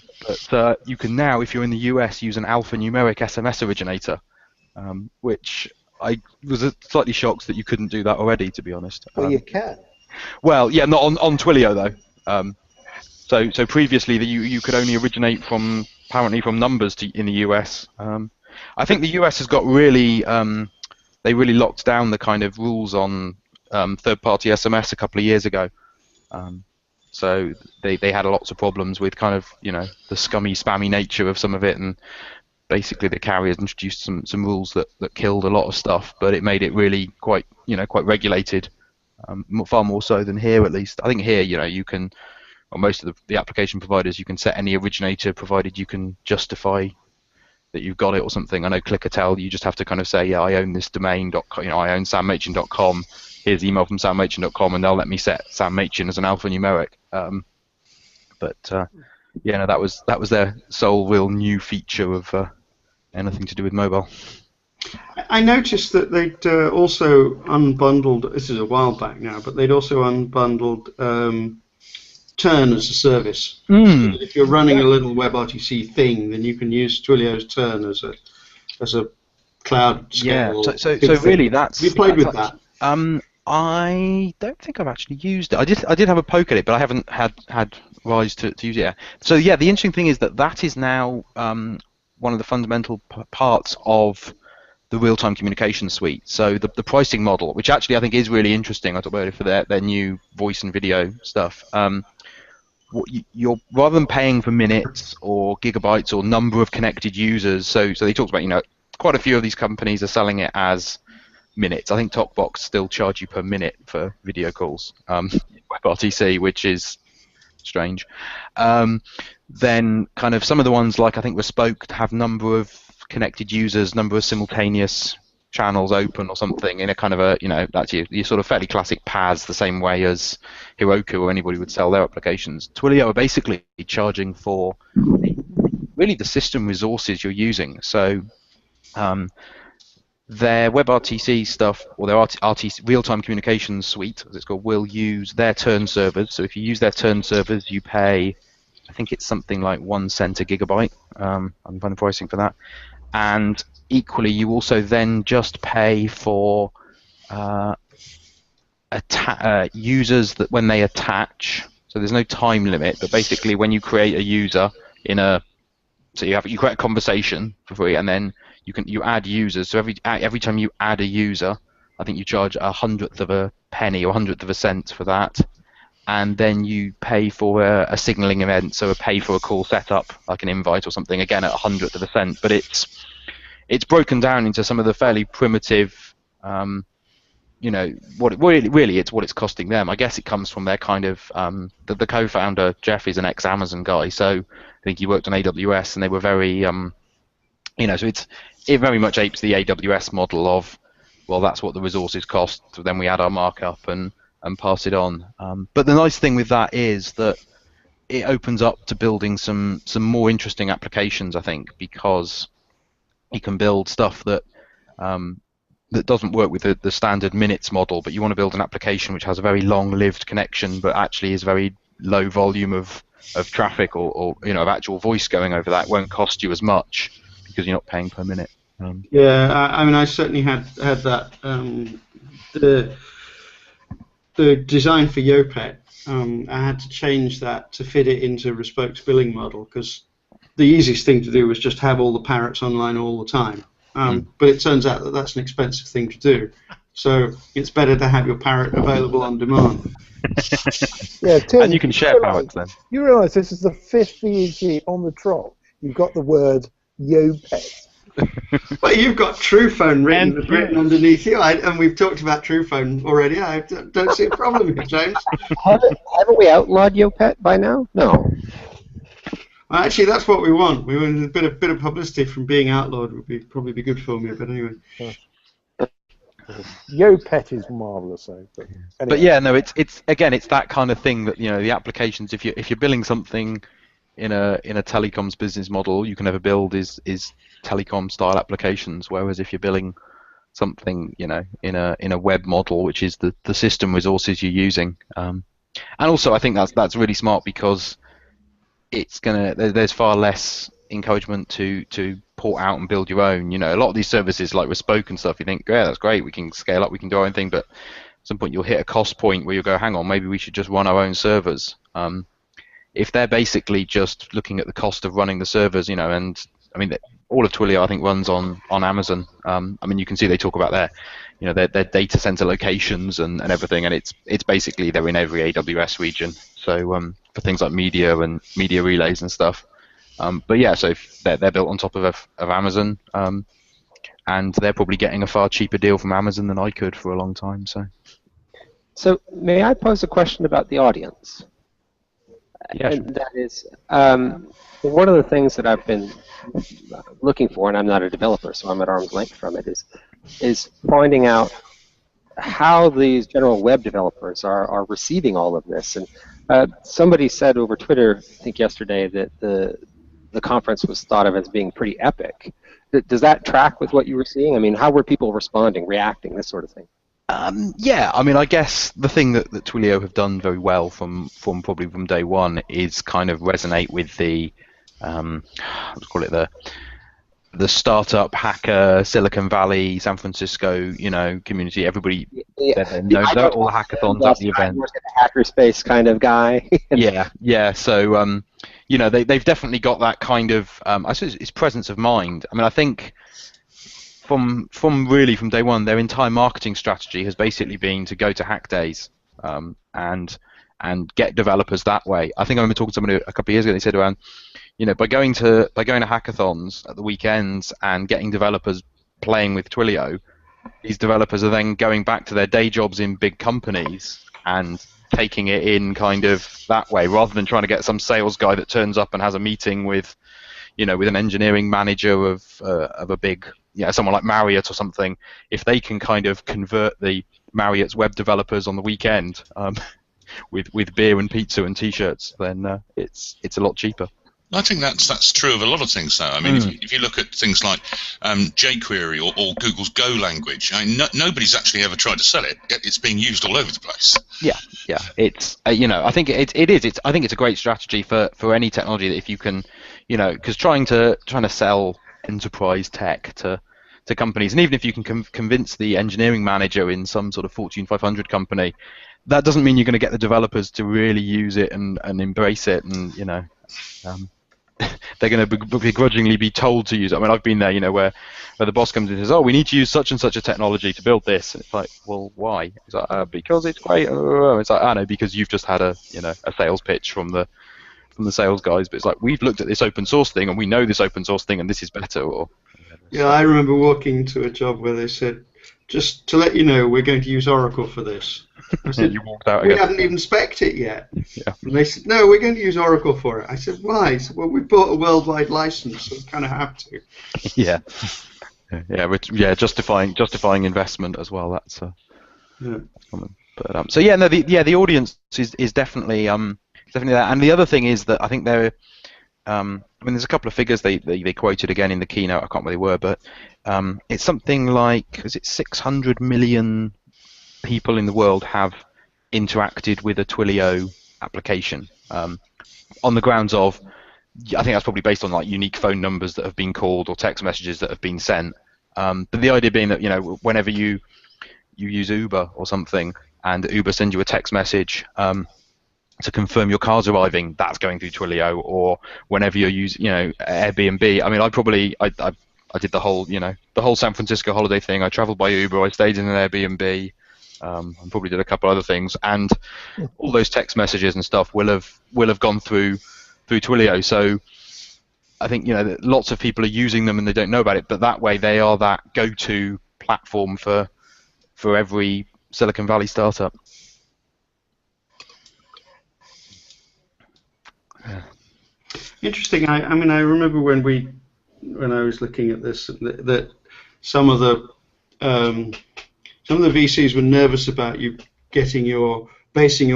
but you can now, if you're in the US, use an alphanumeric SMS originator, which I was slightly shocked that you couldn't do that already, to be honest. Well, you can. Well, yeah, not on Twilio though. So previously you could only originate apparently from numbers in the US. I think the US has got really they really locked down the kind of rules on third-party SMS a couple of years ago. So they had lots of problems with kind of, you know, the scummy, spammy nature of some of it, and basically the carriers introduced some rules that killed a lot of stuff, but it made it really quite regulated, far more so than here at least. I think here, you know, you can, or most of the application providers, you can set any originator provided you can justify that you've got it or something. I know Clickatel, you just have to kind of say, yeah, I own this domain.com, you know, I own sammachin.com. Here's email from sammachin.com, and they'll let me set Sam Machin as an alphanumeric. Yeah, no, that was their sole real new feature of anything to do with mobile. I noticed that they'd also unbundled, this is a while back now, but they'd also unbundled Turn as a service. So that if you're running a little WebRTC thing, then you can use Twilio's Turn as a cloud scale. Yeah, so really that's... Have you played with that? I don't think I've actually used it. I did have a poke at it, but I haven't had Rise to use it yet. So yeah, the interesting thing is that is now one of the fundamental parts of the real-time communication suite. So the pricing model, which actually I think is really interesting. I talked about it for their new voice and video stuff. You're, rather than paying for minutes or gigabytes or number of connected users, so they talked about, you know, quite a few of these companies are selling it as minutes. I think TalkBox still charge you per minute for video calls, WebRTC, which is strange. Then kind of some of the ones like I think Bespoke have number of connected users, number of simultaneous channels open or something in a kind of a, you know, that's your sort of fairly classic PaaS, the same way as Heroku or anybody would sell their applications. Twilio are basically charging for really the system resources you're using. So their WebRTC stuff, or their RTC real-time communications suite, as it's called, will use their Turn servers. So if you use their Turn servers, you pay, I think it's something like 1 cent a gigabyte. I'm finding pricing for that. And equally, you also then just pay for users that when they attach. So there's no time limit, but basically when you create a user so you create a conversation for free, and then you add users. So every time you add a user, I think you charge 1/100 of a penny or 1/100 of a cent for that, and then you pay for a signaling event. So pay for a call setup, like an invite or something, again at 1/100 of a cent. But it's broken down into some of the fairly primitive, you know, really it's what it's costing them. I guess it comes from their kind of the co-founder Jeff is an ex-Amazon guy, so I think he worked on AWS, and they were very you know, so it very much apes the AWS model of, well, that's what the resources cost, so then we add our markup and pass it on. But the nice thing with that is that it opens up to building some more interesting applications, I think, because you can build stuff that that doesn't work with the standard minutes model, but you want to build an application which has a very long-lived connection, but actually is very low volume of traffic or of actual voice going over that, won't cost you as much because you're not paying per minute. Yeah, I mean, I certainly had that. The design for Yopet, I had to change that to fit it into Respect's billing model, because the easiest thing to do was just have all the parrots online all the time. But it turns out that that's an expensive thing to do. So it's better to have your parrot available on demand. Yeah, Tim, and you can share parrots then. You realise this is the 5th VEG on the trot. You've got the word Yopet. Well, you've got TruePhone written underneath you, and we've talked about TruePhone already. I don't see a problem here, James. Haven't we outlawed Yopet by now? No. Well, actually, that's what we want. We want a bit of publicity from being outlawed would probably be good for me. But anyway. Yopet is marvellous, though. But, anyway. But yeah, no, it's that kind of thing that the applications. If you're billing something in a telecoms business model, you can never build is telecom style applications. Whereas if you're billing something in a web model, which is the system resources you're using, and also I think that's really smart because there's far less encouragement to port out and build your own. A lot of these services like Bespoke and stuff, you think, yeah, that's great, we can scale up, we can do our own thing, but at some point you'll hit a cost point where you'll go, hang on, maybe we should just run our own servers. If they're basically just looking at the cost of running the servers, and I mean all of Twilio I think runs on Amazon. I mean, you can see they talk about their data center locations and everything, and it's basically they're in every AWS region. So for things like media and media relays and stuff. But yeah, so if they're built on top of Amazon, and they're probably getting a far cheaper deal from Amazon than I could for a long time. So may I pose a question about the audience? Yeah, sure. And that is, one of the things that I've been looking for, and I'm not a developer, so I'm at arm's length from it, is finding out how these general web developers are receiving all of this. And somebody said over Twitter, I think yesterday, that the conference was thought of as being pretty epic. Does that track with what you were seeing? I mean, how were people responding, reacting, this sort of thing? Yeah, I mean, I guess the thing that Twilio have done very well from day one is kind of resonate with the let's call it the startup hacker Silicon Valley San Francisco community. Everybody knows all the hackathons at the event. Hackerspace kind of guy. yeah. So they've definitely got that kind of I suppose it's presence of mind. I mean, I think. From day one, their entire marketing strategy has basically been to go to hack days and get developers that way. I think I remember talking to somebody a couple of years ago. They said around, by going to hackathons at the weekends and getting developers playing with Twilio, these developers are then going back to their day jobs in big companies and taking it in kind of that way, rather than trying to get some sales guy that turns up and has a meeting with an engineering manager of a big. Someone like Marriott or something, if they can kind of convert the Marriott's web developers on the weekend with beer and pizza and T-shirts, then it's a lot cheaper. I think that's true of a lot of things, though. I mean, if you look at things like jQuery or Google's Go language, I mean, nobody's actually ever tried to sell it. It's being used all over the place. Yeah. It's I think it is. I think it's a great strategy for any technology that if you can, because trying to sell enterprise tech to companies, and even if you can convince the engineering manager in some sort of Fortune 500 company, that doesn't mean you're going to get the developers to really use it and embrace it, and they're going to begrudgingly be told to use it. I mean, I've been there, where the boss comes in and says, "Oh, we need to use such and such a technology to build this," and it's like, well, why? It's like, because it's great. It's like, I know, because you've just had a sales pitch from the sales guys, but it's like, we've looked at this open source thing and we know this open source thing and this is better. Yeah, I remember walking to a job where they said, just to let you know, we're going to use Oracle for this. I said, you walked out we again. haven't even spec'd it yet. Yeah. And they said, no, we're going to use Oracle for it. I said, why? He said, well, we bought a worldwide license, so we kind of have to. Yeah, justifying investment as well. That's common. But so yeah, no, the audience is definitely there. And the other thing is that I think they're mean, there's a couple of figures they quoted again in the keynote. I can't remember what they were, but it's something like, is it 600 million people in the world have interacted with a Twilio application on the grounds of, I think that's probably based on like unique phone numbers that have been called or text messages that have been sent. But the idea being that, you know, whenever you use Uber or something and Uber sends you a text message to confirm your car's arriving, that's going through Twilio. Or whenever you're using, you know, Airbnb. I mean, I did the whole, you know, the whole San Francisco holiday thing. I traveled by Uber. I stayed in an Airbnb. And probably did a couple other things, and all those text messages and stuff will have gone through Twilio. So I think, you know, lots of people are using them and they don't know about it, but that way they are that go-to platform for every Silicon Valley startup. Yeah. Interesting. I mean, I remember when I was looking at this that some of the VCs were nervous about you basing your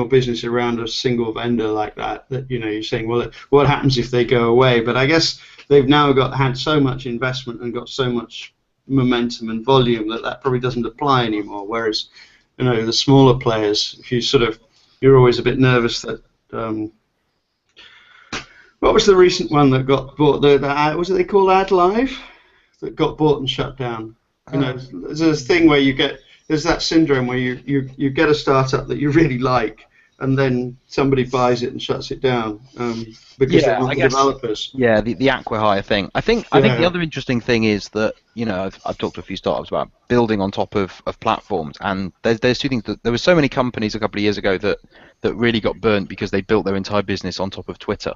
business around a single vendor like that. That, you know, you're saying, well, what happens if they go away? But I guess they've now had so much investment and got so much momentum and volume that probably doesn't apply anymore. Whereas, you know, the smaller players, if you're always a bit nervous that. What was the recent one that got bought? Was it they called Ad Live that got bought and shut down? You know, there's this thing where there's that syndrome where you get a startup that you really like, and then somebody buys it and shuts it down because they're not the developers. Yeah, the acquihire thing. I think the other interesting thing is that, you know, I've talked to a few startups about building on top of platforms, and there's two things. That there were so many companies a couple of years ago that really got burnt because they built their entire business on top of Twitter.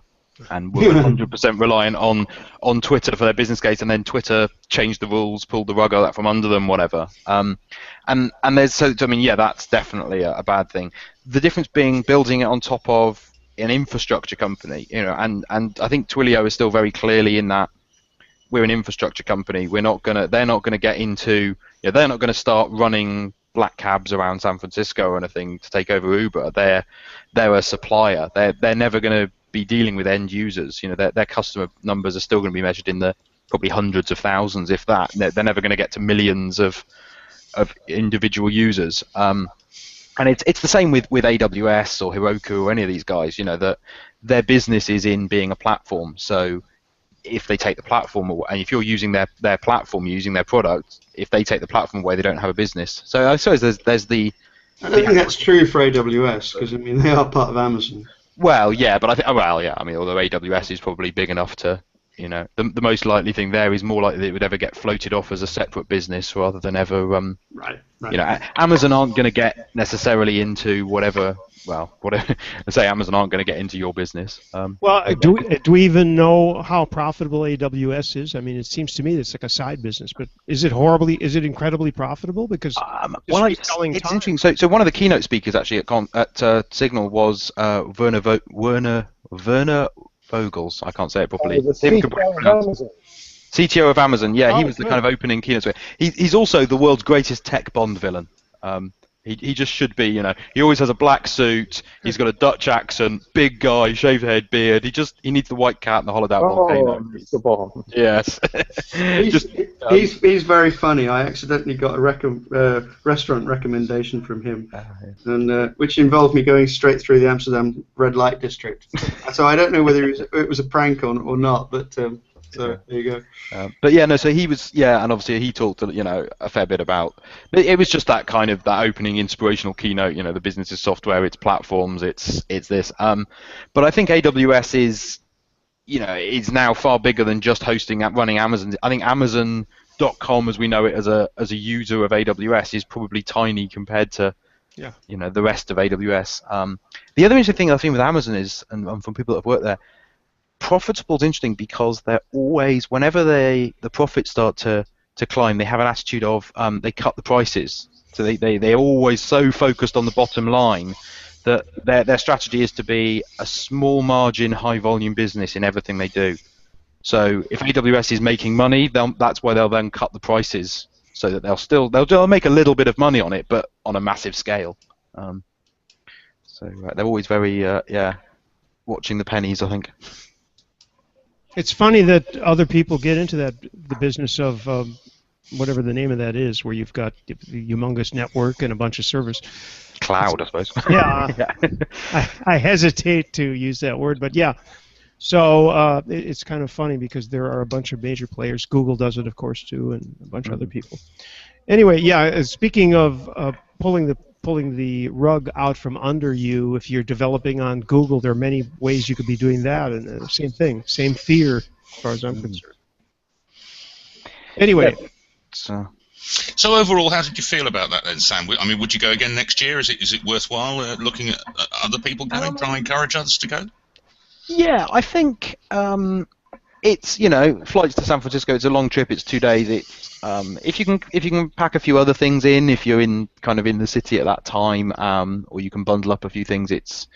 And were 100% reliant on Twitter for their business case, and then Twitter changed the rules, pulled the rug out from under them, whatever. And there's, so I mean, yeah, that's definitely a bad thing. The difference being building it on top of an infrastructure company, you know, and I think Twilio is still very clearly in that we're an infrastructure company. They're not gonna get into, you know, they're not gonna start running black cabs around San Francisco or anything to take over Uber. They're a supplier. They're never gonna be dealing with end users. You know, their customer numbers are still going to be measured in the probably hundreds of thousands, if that. They're never going to get to millions of individual users. And it's the same with AWS or Heroku or any of these guys. You know, that their business is in being a platform. So if they take the platform away, and if you're using their platform, using their product, if they take the platform away, they don't have a business. So I suppose there's the. I don't think that's true for AWS, because I mean they are part of Amazon. Well, yeah, but I mean, although AWS is probably big enough to, you know, the most likely thing there is more likely that it would ever get floated off as a separate business rather than ever, right. You know, Amazon aren't going to get necessarily into whatever I say, Amazon aren't going to get into your business. Do we even know how profitable AWS is? I mean, it seems to me it's like a side business, but is it incredibly profitable? Because it's interesting. So one of the keynote speakers actually at Signal was Werner Vogels. I can't say it properly. The CTO of Amazon. CTO of Amazon. Yeah, he was the kind of opening keynote speaker. He's also the world's greatest tech Bond villain. He just should be, you know. He always has a black suit. He's got a Dutch accent. Big guy, shaved head, beard. He needs the white cat and the hollowed out volcano. Mr. Bond. Yes. He's very funny. I accidentally got a restaurant recommendation from him, and which involved me going straight through the Amsterdam red light district. So I don't know whether it was a prank or not, but. So there you go. But yeah, no. So he was, yeah, and obviously he talked, you know, a fair bit about. It was just that kind of that opening inspirational keynote. You know, the business is software, it's platforms, it's this. But I think AWS is, you know, is now far bigger than just running Amazon. I think Amazon.com, as we know it as a user of AWS, is probably tiny compared to, you know, the rest of AWS. The other interesting thing I've seen with Amazon is, and from people that have worked there. Profitable is interesting because they're always, whenever the profits start to climb, they have an attitude of they cut the prices. So they're always so focused on the bottom line that their strategy is to be a small margin, high volume business in everything they do. So if AWS is making money, that's why they'll then cut the prices so that they'll make a little bit of money on it, but on a massive scale. So they're always very watching the pennies, I think. It's funny that other people get into the business of whatever the name of that is, where you've got the humongous network and a bunch of servers. Cloud, I suppose. Yeah, Yeah. I hesitate to use that word, but yeah. So it's kind of funny because there are a bunch of major players. Google does it, of course, too, and a bunch of other people. Anyway, yeah. Speaking of pulling the rug out from under you, if you're developing on Google, there are many ways you could be doing that, and same thing, same fear, as far as I'm concerned. Anyway. So overall, how did you feel about that then, Sam? I mean, would you go again next year? Is it worthwhile looking at other people going, trying to encourage others to go? Yeah, I think it's, you know, flights to San Francisco. It's a long trip. It's 2 days. It's if you can pack a few other things in, if you're in the city at that time, or you can bundle up a few things. It's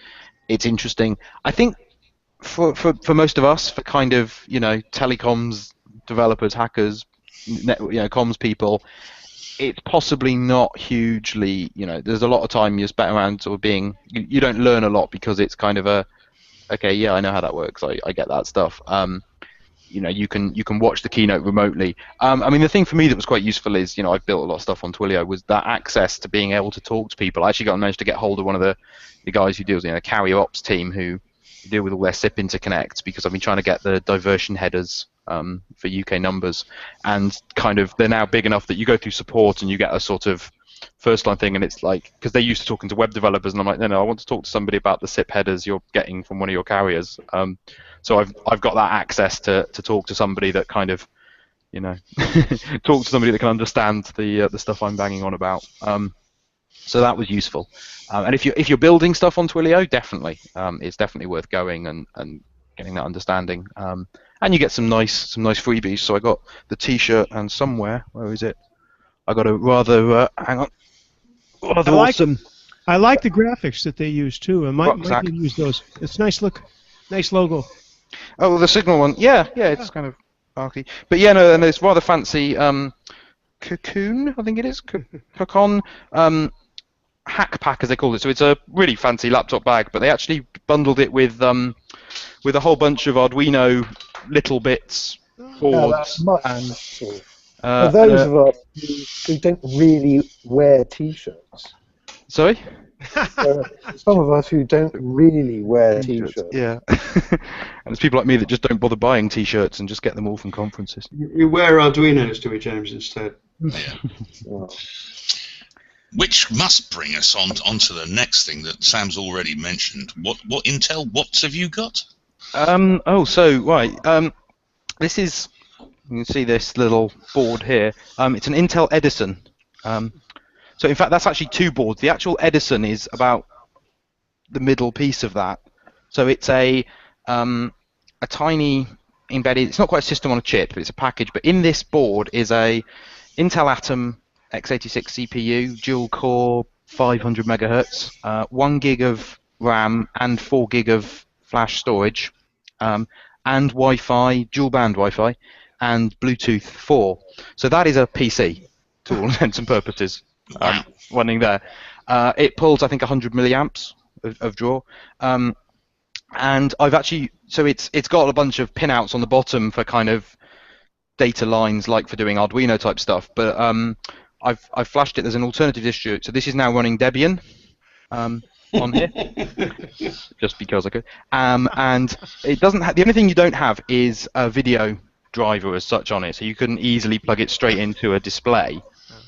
interesting. I think for most of us, for kind of, you know, telecoms developers, hackers, comms people, it's possibly not hugely, you know, there's a lot of time you spent around sort of being, you don't learn a lot because it's kind of a, okay, yeah, I know how that works, I get that stuff. You know, you can watch the keynote remotely. I mean, the thing for me that was quite useful is, you know, I've built a lot of stuff on Twilio, was that access to being able to talk to people. I actually managed to get hold of one of the guys who deals in the carrier ops team who deal with all their SIP interconnects, because I've been trying to get the diversion headers for UK numbers, and kind of they're now big enough that you go through support and you get a sort of first line thing, and it's like, because they're used to talking to web developers, and I'm like, no, I want to talk to somebody about the SIP headers you're getting from one of your carriers. So I've got that access to talk to somebody that kind of, you know, talk to somebody that can understand the stuff I'm banging on about. So that was useful. And if you're building stuff on Twilio, definitely, it's definitely worth going and getting that understanding. And you get some nice freebies. So I got the T-shirt, and somewhere, where is it? I got a rather hang on, rather awesome. I like the graphics that they use too. And Mike can use those. It's nice look, nice logo. Oh, the Signal one. Yeah, it's kind of arky. But yeah, no, and it's rather fancy. Cocoon, I think it is. Cocoon. Hack pack, as they call it. So it's a really fancy laptop bag, but they actually bundled it with a whole bunch of Arduino little bits, boards, and for those of us who don't really wear T-shirts. Sorry? Some of us who don't really wear T-shirts. Yeah. And there's people like me that just don't bother buying T-shirts and just get them all from conferences. You wear Arduinos, do we, James, instead? Yeah. Which must bring us onto the next thing that Sam's already mentioned. What Intel watts have you got? This is, you can see this little board here. It's an Intel Edison. So in fact, that's actually two boards. The actual Edison is about the middle piece of that. So it's a tiny embedded. It's not quite a system on a chip, but it's a package. But in this board is a Intel Atom x86 CPU, dual core, 500 megahertz, 1 gig of RAM, and 4 gig of flash storage, and Wi-Fi, dual band Wi-Fi, and Bluetooth 4. So that is a PC, to all intents and purposes, running there. It pulls, I think, 100 milliamps of draw. And I've actually, so it's got a bunch of pinouts on the bottom for kind of data lines, like for doing Arduino type stuff, but I've flashed it. There's an alternative distro, so this is now running Debian on here, just because I could. And it doesn't have, the only thing you don't have is a video driver as such on it, so you couldn't easily plug it straight into a display.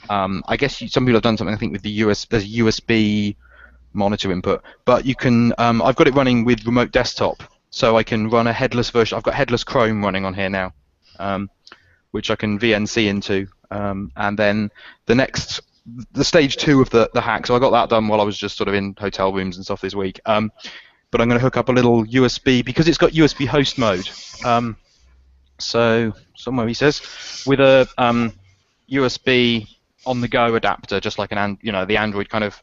I guess some people have done something, I think, with the there's USB monitor input, but you can. I've got it running with remote desktop, so I can run a headless version. I've got headless Chrome running on here now, which I can VNC into. And then the stage 2 of the hack, so I got that done while I was just sort of in hotel rooms and stuff this week. But I'm going to hook up a little USB, because it's got USB host mode. So somewhere he says, with a USB on-the-go adapter, just like the Android kind of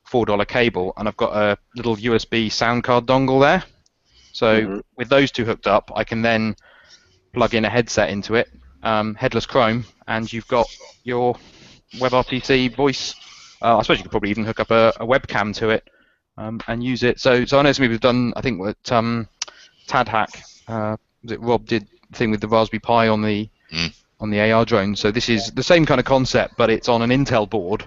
$4 cable, and I've got a little USB sound card dongle there. So with those two hooked up, I can then plug in a headset into it. Headless Chrome, and you've got your WebRTC voice. I suppose you could probably even hook up a webcam to it and use it. So I know some people have done. I think what TadHack, was it Rob did thing with the Raspberry Pi on the AR drone. So this is the same kind of concept, but it's on an Intel board.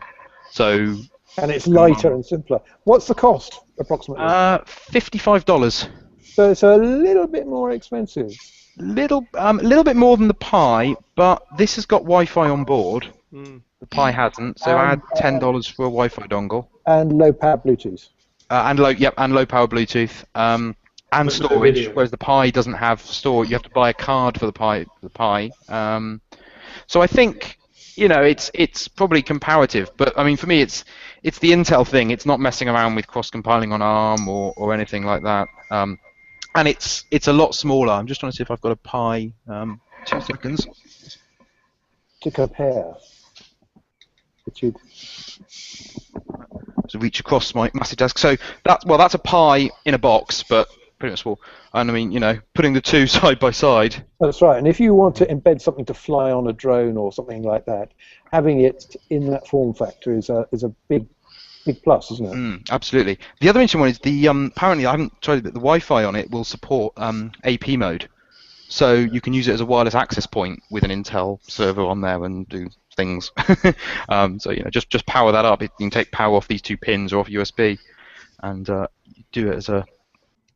So and it's lighter and simpler. What's the cost approximately? $55. So it's a little bit more expensive. Little bit more than the Pi, but this has got Wi-Fi on board. The Pi hasn't, so add $10 for a Wi-Fi dongle. And low power Bluetooth. And low power Bluetooth. And storage, whereas the Pi doesn't have storage. You have to buy a card for the Pi. So I think, you know, it's probably comparative, but I mean, for me, it's the Intel thing. It's not messing around with cross-compiling on ARM or anything like that. And it's a lot smaller. I'm just trying to see if I've got a Pi. 2 seconds. To compare. To reach across my massive desk. So that's a Pi in a box, but pretty much small. And I mean, you know, putting the two side by side. That's right. And if you want to embed something to fly on a drone or something like that, having it in that form factor is a big plus, isn't it? Absolutely. The other interesting one is the apparently I haven't tried it, but the Wi-Fi on it will support AP mode, so you can use it as a wireless access point with an Intel server on there and do things. So you know, just power that up. You can take power off these 2 pins or off USB, and do it as a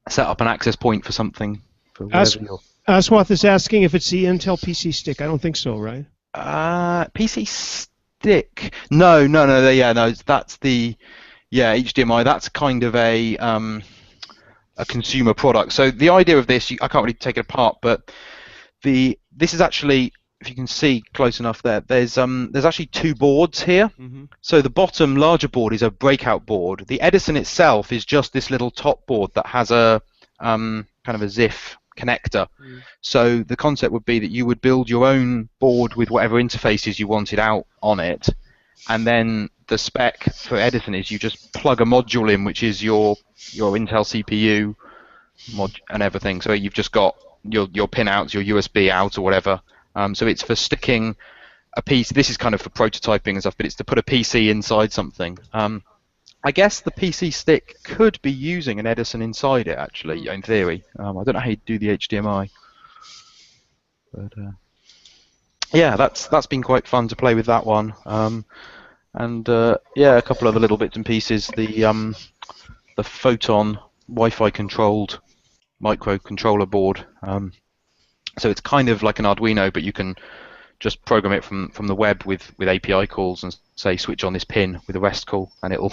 set up an access point for something. For Aswath is asking if it's the Intel PC stick. I don't think so, right? PC stick? No. That's the HDMI. That's kind of a consumer product. So the idea of this, I can't really take it apart, but this is actually, if you can see close enough there, there's actually 2 boards here. So the bottom larger board is a breakout board. The Edison itself is just this little top board that has a kind of a ZIF connector. So the concept would be that you would build your own board with whatever interfaces you wanted out on it, and then the spec for Edison is you just plug a module in, which is your Intel CPU and everything. So you've just got your pin outs, your USB out, or whatever. So it's for sticking a PC. This is kind of for prototyping and stuff, but it's to put a PC inside something. I guess the PC stick could be using an Edison inside it, actually, in theory. I don't know how you do the HDMI, but yeah, that's been quite fun to play with that one. And yeah, a couple of the little bits and pieces. The Photon Wi-Fi controlled microcontroller board. So it's kind of like an Arduino, but you can just program it from the web with API calls and say switch on this pin with a REST call, and it'll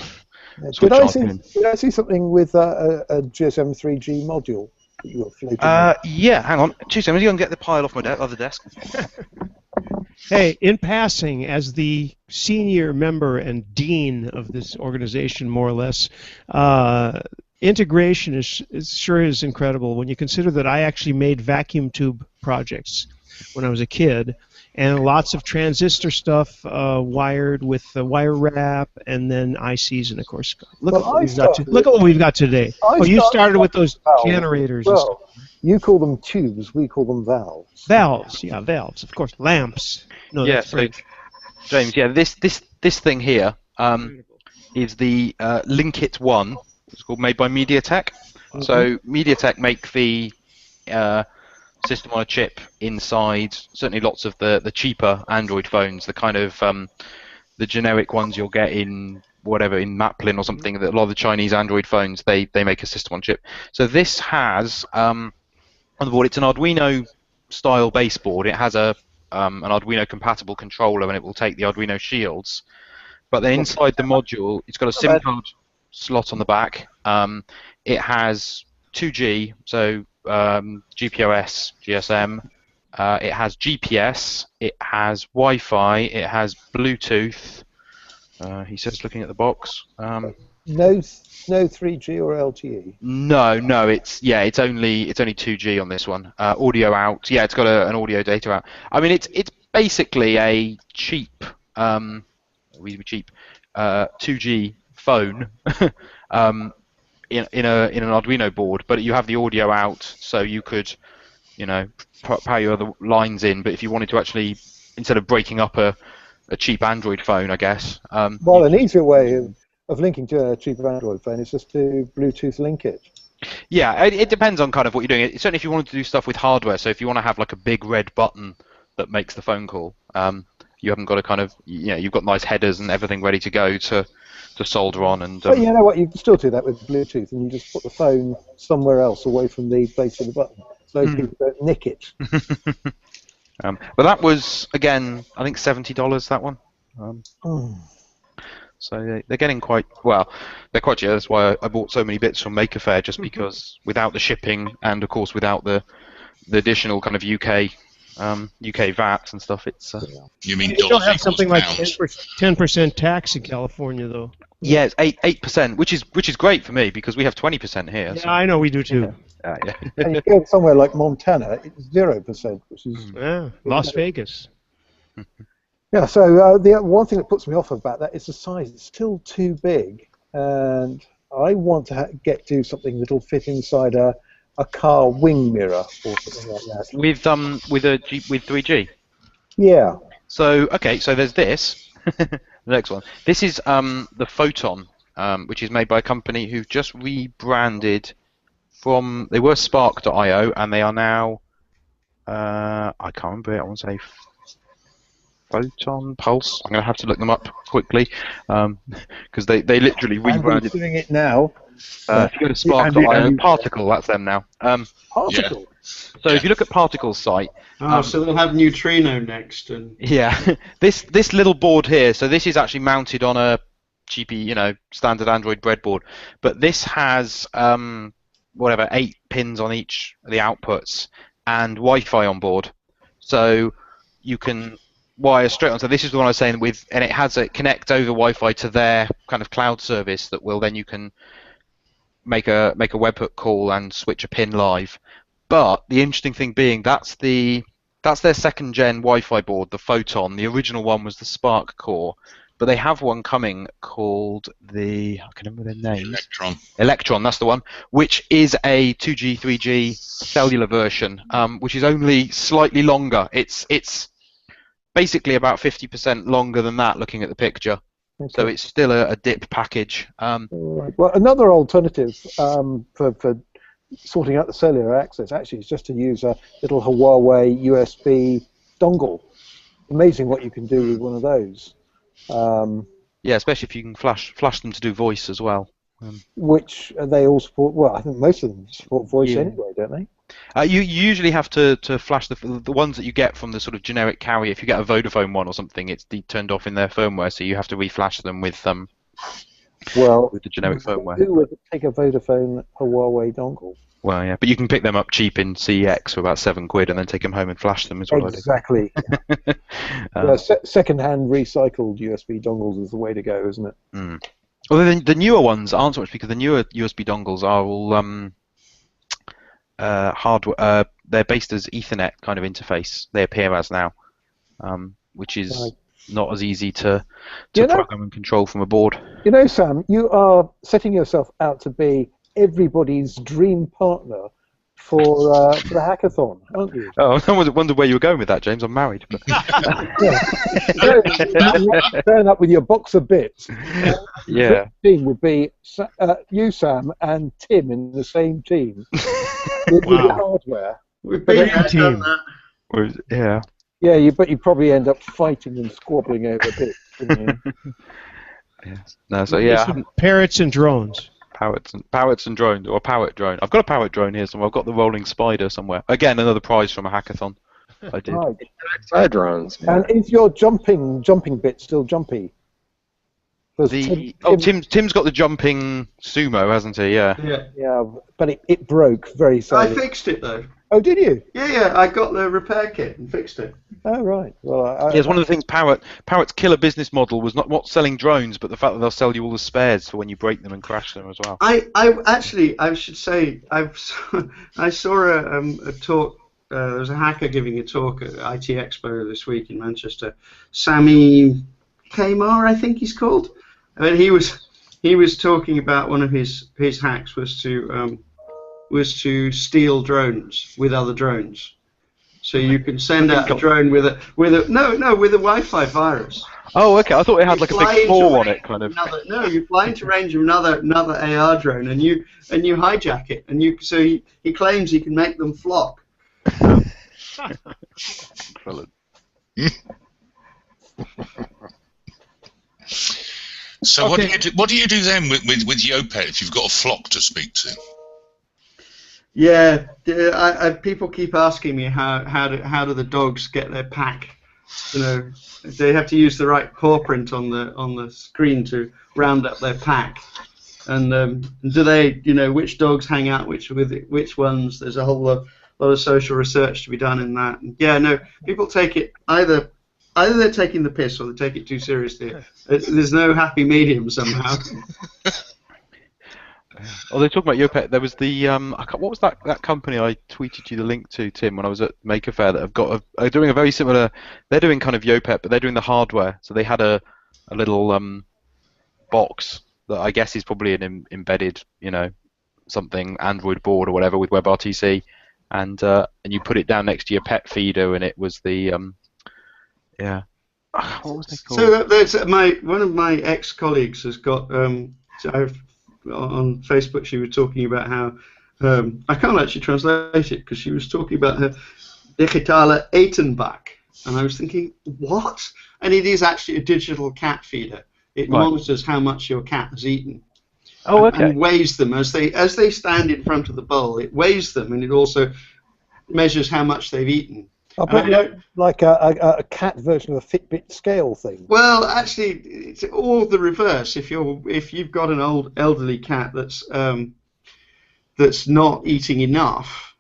switch on. Did I see something with a GSM 3G module that you were floating? Yeah, hang on. 2 seconds. You're going to get the pile off my other desk. Hey, in passing, as the senior member and dean of this organization, more or less, integration is sure is incredible when you consider that I actually made vacuum tube projects when I was a kid, and lots of transistor stuff wired with wire wrap, and then ICs, and of course, look at what we've got today. You started with those generators. Well, you call them tubes, we call them valves. Valves, yeah, valves, of course. Lamps. No, yeah, that's so, James, yeah, this thing here is the Linkit 1. It's called made by MediaTek. So MediaTek make the system on a chip inside certainly lots of the cheaper Android phones, the kind of the generic ones you'll get in whatever, in Maplin or something. That a lot of the Chinese Android phones, they make a system on chip. So this has on the board, it's an Arduino style baseboard. It has an Arduino compatible controller, and it will take the Arduino shields. But then inside the module, it's got a SIM card slot on the back. It has 2G, so GPRS, GSM. It has GPS. It has Wi-Fi. It has Bluetooth. He says, looking at the box. No 3G or LTE. No. It's only 2G on this one. Audio out. Yeah, it's got an audio data out. I mean, it's basically a cheap, reasonably cheap, 2G phone. In an Arduino board, but you have the audio out, so you could, power your other lines in. But if you wanted to actually, instead of breaking up a cheap Android phone, I guess. Well, an easier way of linking to a cheap Android phone is just to Bluetooth link it. Yeah, it depends on kind of what you're doing. Certainly if you want to do stuff with hardware, so if you want to have like a big red button that makes the phone call, you haven't got to kind of, you've got nice headers and everything ready to go to solder on. And but you know what, you can still do that with Bluetooth, and you just put the phone somewhere else away from the base of the button, so people don't nick it. But that was, again, I think $70, that one. So they're getting quite, well, they're quite cheap. That's why I bought so many bits from Maker Faire, just because without the shipping and, of course, without the additional kind of UK VAT and stuff, it's... You mean you still have something like 10% tax in California, though. Yeah, it's 8%, which is great for me because we have 20% here. Yeah, so. I know we do too. Yeah. And you go somewhere like Montana, it's 0%, which is... Yeah, Las Vegas. Yeah, so the one thing that puts me off about that is the size. It's still too big, and I want to get to something that'll fit inside a car wing mirror or something like that. With 3G. Yeah. So so there's this. The next one. This is the Photon, which is made by a company who've just rebranded from. They were Spark.io, and they are now. I can't remember it. I want to say Photon Pulse. I'm going to have to look them up quickly because they literally rebranded. I'm doing it now. If you go to Spark.io, Particle, that's them now. Particle. Yeah. So if you look at Particle's site. So they'll have Neutrino next. And Yeah, this little board here. So this is actually mounted on a cheapy, standard Android breadboard. But this has 8 pins on each of the outputs and Wi-Fi on board. So you can wire straight on. So this is the one I was saying and it has a connect over Wi-Fi to their kind of cloud service that will then you can make a webhook call and switch a pin live. But the interesting thing being that's their second gen Wi-Fi board, the Photon. The original one was the Spark Core, but they have one coming called I can remember their names. Electron, that's the one, which is a 2G, 3G cellular version, which is only slightly longer. It's basically about 50% longer than that, looking at the picture. Okay. So it's still a DIP package. Well, another alternative for sorting out the cellular access actually is just to use a little Huawei USB dongle. Amazing what you can do with one of those. Yeah, especially if you can flash them to do voice as well. Which they all support. Well, I think most of them support voice anyway, don't they? You usually have to flash the ones that you get from the sort of generic carrier. If you get a Vodafone one or something, it's turned off in their firmware, so you have to reflash them with the generic firmware. Who would take a Vodafone Huawei dongle? Well, yeah, but you can pick them up cheap in CEX for about £7 and then take them home and flash them as well. Exactly. Second-hand recycled USB dongles is the way to go, isn't it? Well, the newer ones aren't so much because the newer USB dongles are all hardware. They're based as Ethernet kind of interface. They appear as now, which is not as easy to program and control from a board. You know, Sam, you are setting yourself out to be everybody's dream partner for the hackathon, aren't you? Oh, I wondered where you were going with that, James. I'm married. But... Turn up with your box of bits. Yeah. The team would be you, Sam, and Tim in the same team with the hardware. We've been a team. Yeah. Yeah, but you probably end up fighting and squabbling over bits, wouldn't you? Yes. No, so yeah. Parrots and drones. Parrots and drones, or Parrot drone. I've got a Parrot drone here somewhere. I've got the rolling spider somewhere. Again, another prize from a hackathon. I did. Right. Side drones. And is your jumping bit still jumpy? Tim's got the jumping sumo, hasn't he? Yeah. Yeah, but it broke very sadly. I fixed it though. Oh, did you? Yeah. I got the repair kit and fixed it. Oh, right. Well, it's one of the things Parrot's killer business model was not selling drones, but the fact that they'll sell you all the spares for when you break them and crash them as well. I should say I saw a talk. There was a hacker giving a talk at IT Expo this week in Manchester. Sammy Kamar, I think he's called. And he was talking about one of his hacks was to steal drones with other drones. So you can send out a drone with a Wi-Fi virus. Oh, okay. I thought it had like a big claw on it, kind of. No, you fly into range of another AR drone, and you hijack it, and so he claims he can make them flock. Excellent. So Okay. what do you do then with Yopet if you've got a flock to speak to? Yeah, people keep asking me how do the dogs get their pack. You know, they have to use the right paw print on the screen to round up their pack. And do they, which dogs hang out with which ones? There's a whole lot of social research to be done in that. And yeah, no, people take it either they're taking the piss or they take it too seriously. There's no happy medium somehow. Oh, they're talking about Yopet. There was the what was that company I tweeted you the link to, Tim, when I was at Maker Faire, that have got are doing a very similar. They're doing kind of Yopet, but they're doing the hardware. So they had a little box that I guess is probably an embedded, something Android board or whatever with WebRTC, and you put it down next to your pet feeder, and it was the what was they called? So there's one of my ex-colleagues has got on Facebook, she was talking about how I can't actually translate it because she was talking about her digitale etenbak, and I was thinking, what? And it is actually a digital cat feeder. It monitors how much your cat has eaten. Oh, okay. And weighs them as they stand in front of the bowl. It weighs them, and it also measures how much they've eaten. Like a cat version of a Fitbit scale thing. Well, actually, it's all the reverse. If you've got an old elderly cat that's not eating enough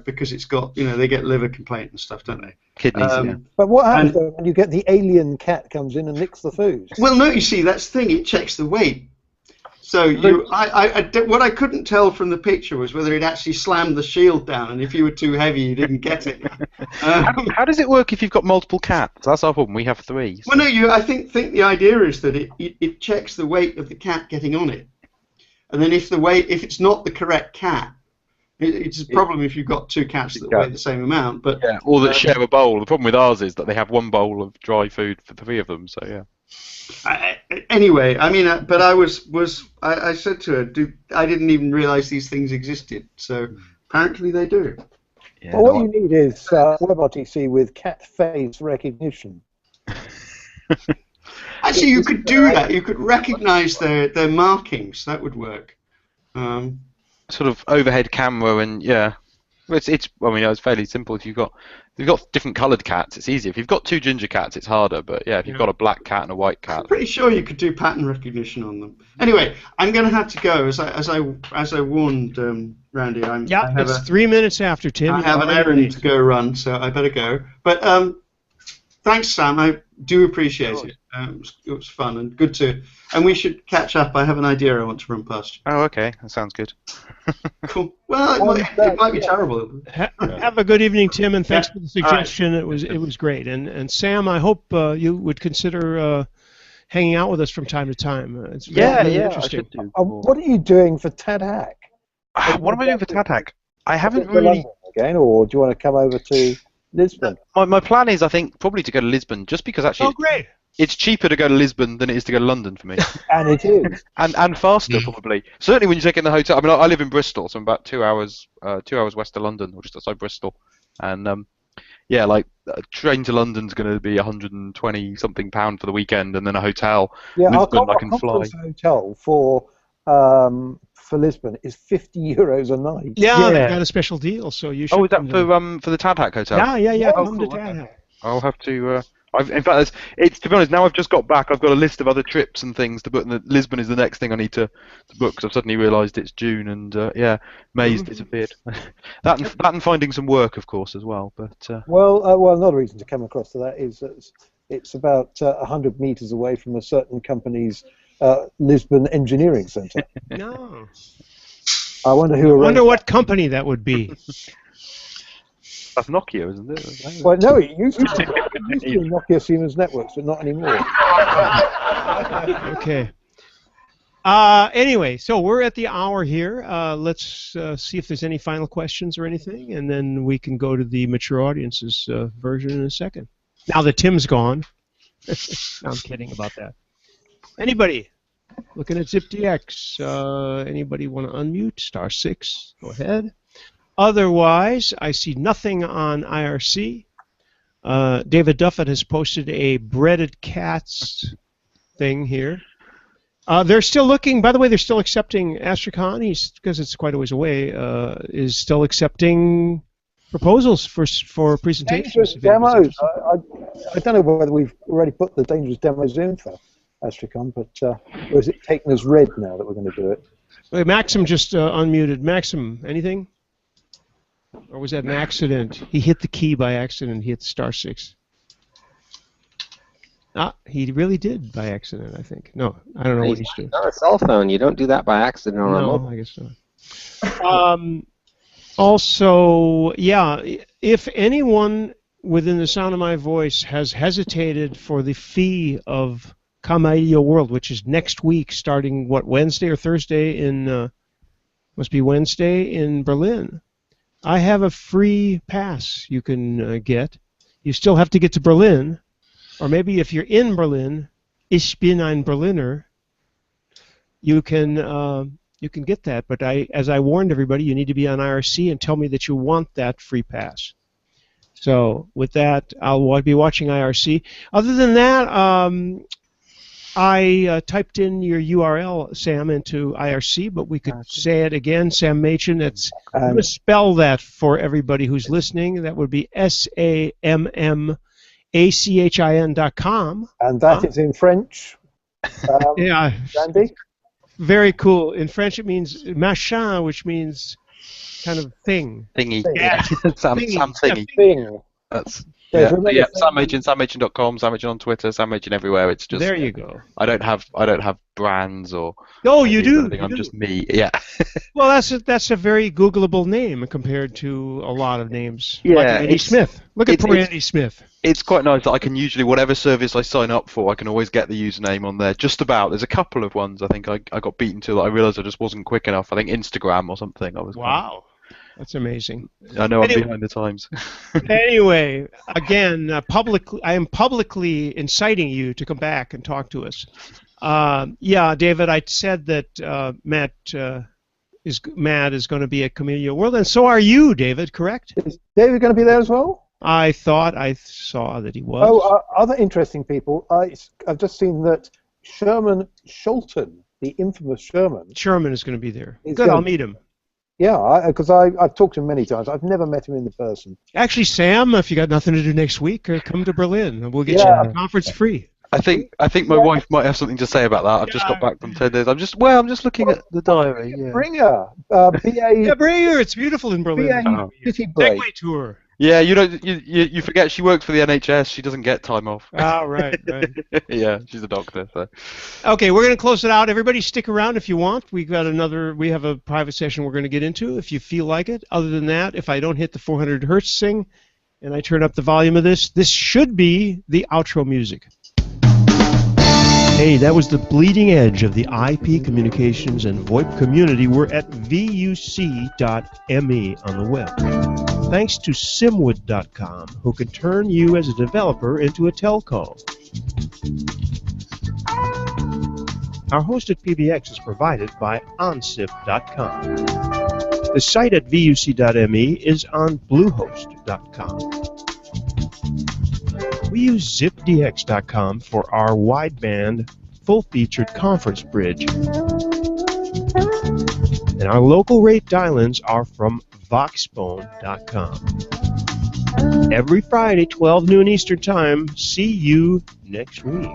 because it's got they get liver complaint and stuff, don't they? Kidneys. Yeah. But what happens when you get the alien cat comes in and nicks the food? Well, no, you see, that's the thing. It checks the weight. So what I couldn't tell from the picture was whether it actually slammed the shield down, and if you were too heavy, you didn't get it. How does it work if you've got multiple cats? That's our problem. We have 3. So. Well, no, I think the idea is that it checks the weight of the cat getting on it, and then if it's not the correct cat, it's a problem if you've got 2 cats that weigh the same amount. But yeah, or that share a bowl. The problem with ours is that they have one bowl of dry food for 3 of them. So yeah. Anyway, I mean, but I said to her, I didn't even realize these things existed. So apparently they do. Yeah, well, what you need is WebRTC with cat face recognition. Actually, you could do that. You could recognize their markings. That would work. Sort of overhead camera, and yeah, it's fairly simple. If you've got different coloured cats, it's easier. If you've got 2 ginger cats, it's harder. But yeah, if you've got a black cat and a white cat, I'm pretty sure you could do pattern recognition on them. Anyway, I'm going to have to go as I warned Randy. It's 3 minutes after, Tim. I have an errand to go run, so I better go. But thanks, Sam. I do appreciate it. It was fun and good to. And we should catch up. I have an idea I want to run past you. Oh, okay. That sounds good. Cool. Well, it might be terrible. Have a good evening, Tim, and thanks for the suggestion. Right. It was great. And Sam, I hope you would consider hanging out with us from time to time. It's really interesting. What are you doing for TADHack? What am I doing for TADHack? I haven't really. Again, or do you want to come over to Lisbon? My plan is, I think, probably to go to Lisbon, just because actually. Oh, great. It's cheaper to go to Lisbon than it is to go to London for me. And it is. And faster, probably. Certainly when you check in the hotel. I mean, I live in Bristol, so I'm about 2 hours west of London, or just outside Bristol. And a train to London's going to be £120-something for the weekend, and then a hotel. Yeah, Lisbon, I can fly. Hotel for Lisbon is €50 a night. Yeah, they got a special deal, so you should. Oh, is that for the TADHack hotel? Yeah. Oh, come cool, to TADHack. I'll have to. In fact, it's to be honest. Now I've just got back. I've got a list of other trips and things to book. And Lisbon is the next thing I need to book because I've suddenly realised it's June and May's disappeared. that and finding some work, of course, as well. But well, another reason to come across to that is that it's about 100 metres away from a certain company's Lisbon engineering centre. No. I wonder what company that would be. That's Nokia, isn't it? Well, no, it used to be Nokia Siemens Networks, but not anymore. Okay. Anyway, so we're at the hour here. Let's see if there's any final questions or anything, and then we can go to the mature audiences version in a second. Now that Tim's gone. No, I'm kidding about that. Anybody looking at ZipDX? Anybody want to unmute? *6. Go ahead. Otherwise, I see nothing on IRC. David Duffett has posted a breaded cats thing here. They're still looking. By the way, they're still accepting Astracon. He's, because it's quite a ways away, is still accepting proposals for presentations. Dangerous demos. I don't know whether we've already put the dangerous demos in for Astracon, but or is it taken as read now that we're going to do it? Wait, Maxim just unmuted. Maxim, anything? Or was that an accident? He hit the key by accident. He hit *6. He really did by accident, I think. No, I don't know what he's doing. On a cell phone, you don't do that by accident on a mobile. No, I guess not. Also, yeah, if anyone within the sound of my voice has hesitated for the fee of Kamaio World, which is next week, starting, what, Wednesday or Thursday in, must be Wednesday in Berlin, I have a free pass you can get. You still have to get to Berlin. Or maybe if you're in Berlin, ich bin ein Berliner, you can get that. But as I warned everybody, you need to be on IRC and tell me that you want that free pass. So with that, I'll be watching IRC. Other than that, I typed in your URL, Sam, into IRC, but we could say it again, Sam Machin. I'm going to spell that for everybody who's listening. That would be SAMMACHIN.com. And that is in French. Yeah. Randy? Very cool. In French, it means machin, which means kind of thing. Thingy. Yeah. Sam Thingy. Thing. That's Yeah, Sam Machin, SamMachin.com, Sam Machin on Twitter, Sam Machin everywhere. It's just there you go. I don't have brands or. Oh, you do. I'm just me. Yeah. Well, that's a very Googleable name compared to a lot of names. Yeah, like Andy Smith. Look at poor Andy Smith. It's quite nice that I can usually, whatever service I sign up for, I can always get the username on there. Just about. There's a couple of ones I think I got beaten to that I realised I just wasn't quick enough. I think Instagram or something. Wow. That's amazing. I know, anyway, I'm behind the times. Anyway, again, I am publicly inciting you to come back and talk to us. Yeah, David, I said that Matt is going to be at Kamaio World, and so are you, David, correct? Is David going to be there as well? I thought I saw that he was. Oh, other interesting people. I've just seen that Sherman Scholten, the infamous Sherman. Sherman is going to be there. Good, I'll meet him. Yeah, because I've talked to him many times. I've never met him in person. Actually, Sam, if you got nothing to do next week, come to Berlin. We'll get you a conference free. I think my wife might have something to say about that. I've just got back from 10 days. I'm just looking at the diary. Yeah. Bring her. Yeah, bring her. It's beautiful in Berlin. City break. Segway tour. Yeah, you forget she works for the NHS. She doesn't get time off. Oh, right. Yeah, she's a doctor. So. Okay, we're going to close it out. Everybody stick around if you want. We have a private session we're going to get into if you feel like it. Other than that, if I don't hit the 400 hertz thing and I turn up the volume of this should be the outro music. Hey, that was the bleeding edge of the IP communications and VoIP community. We're at vuc.me on the web. Thanks to Simwood.com, who can turn you as a developer into a telco. Our host at PBX is provided by onsip.com. The site at vuc.me is on bluehost.com. We use zipdx.com for our wideband, full-featured conference bridge. And our local rate dial-ins are from voxbone.com. Every Friday, 12 noon Eastern Time. See you next week.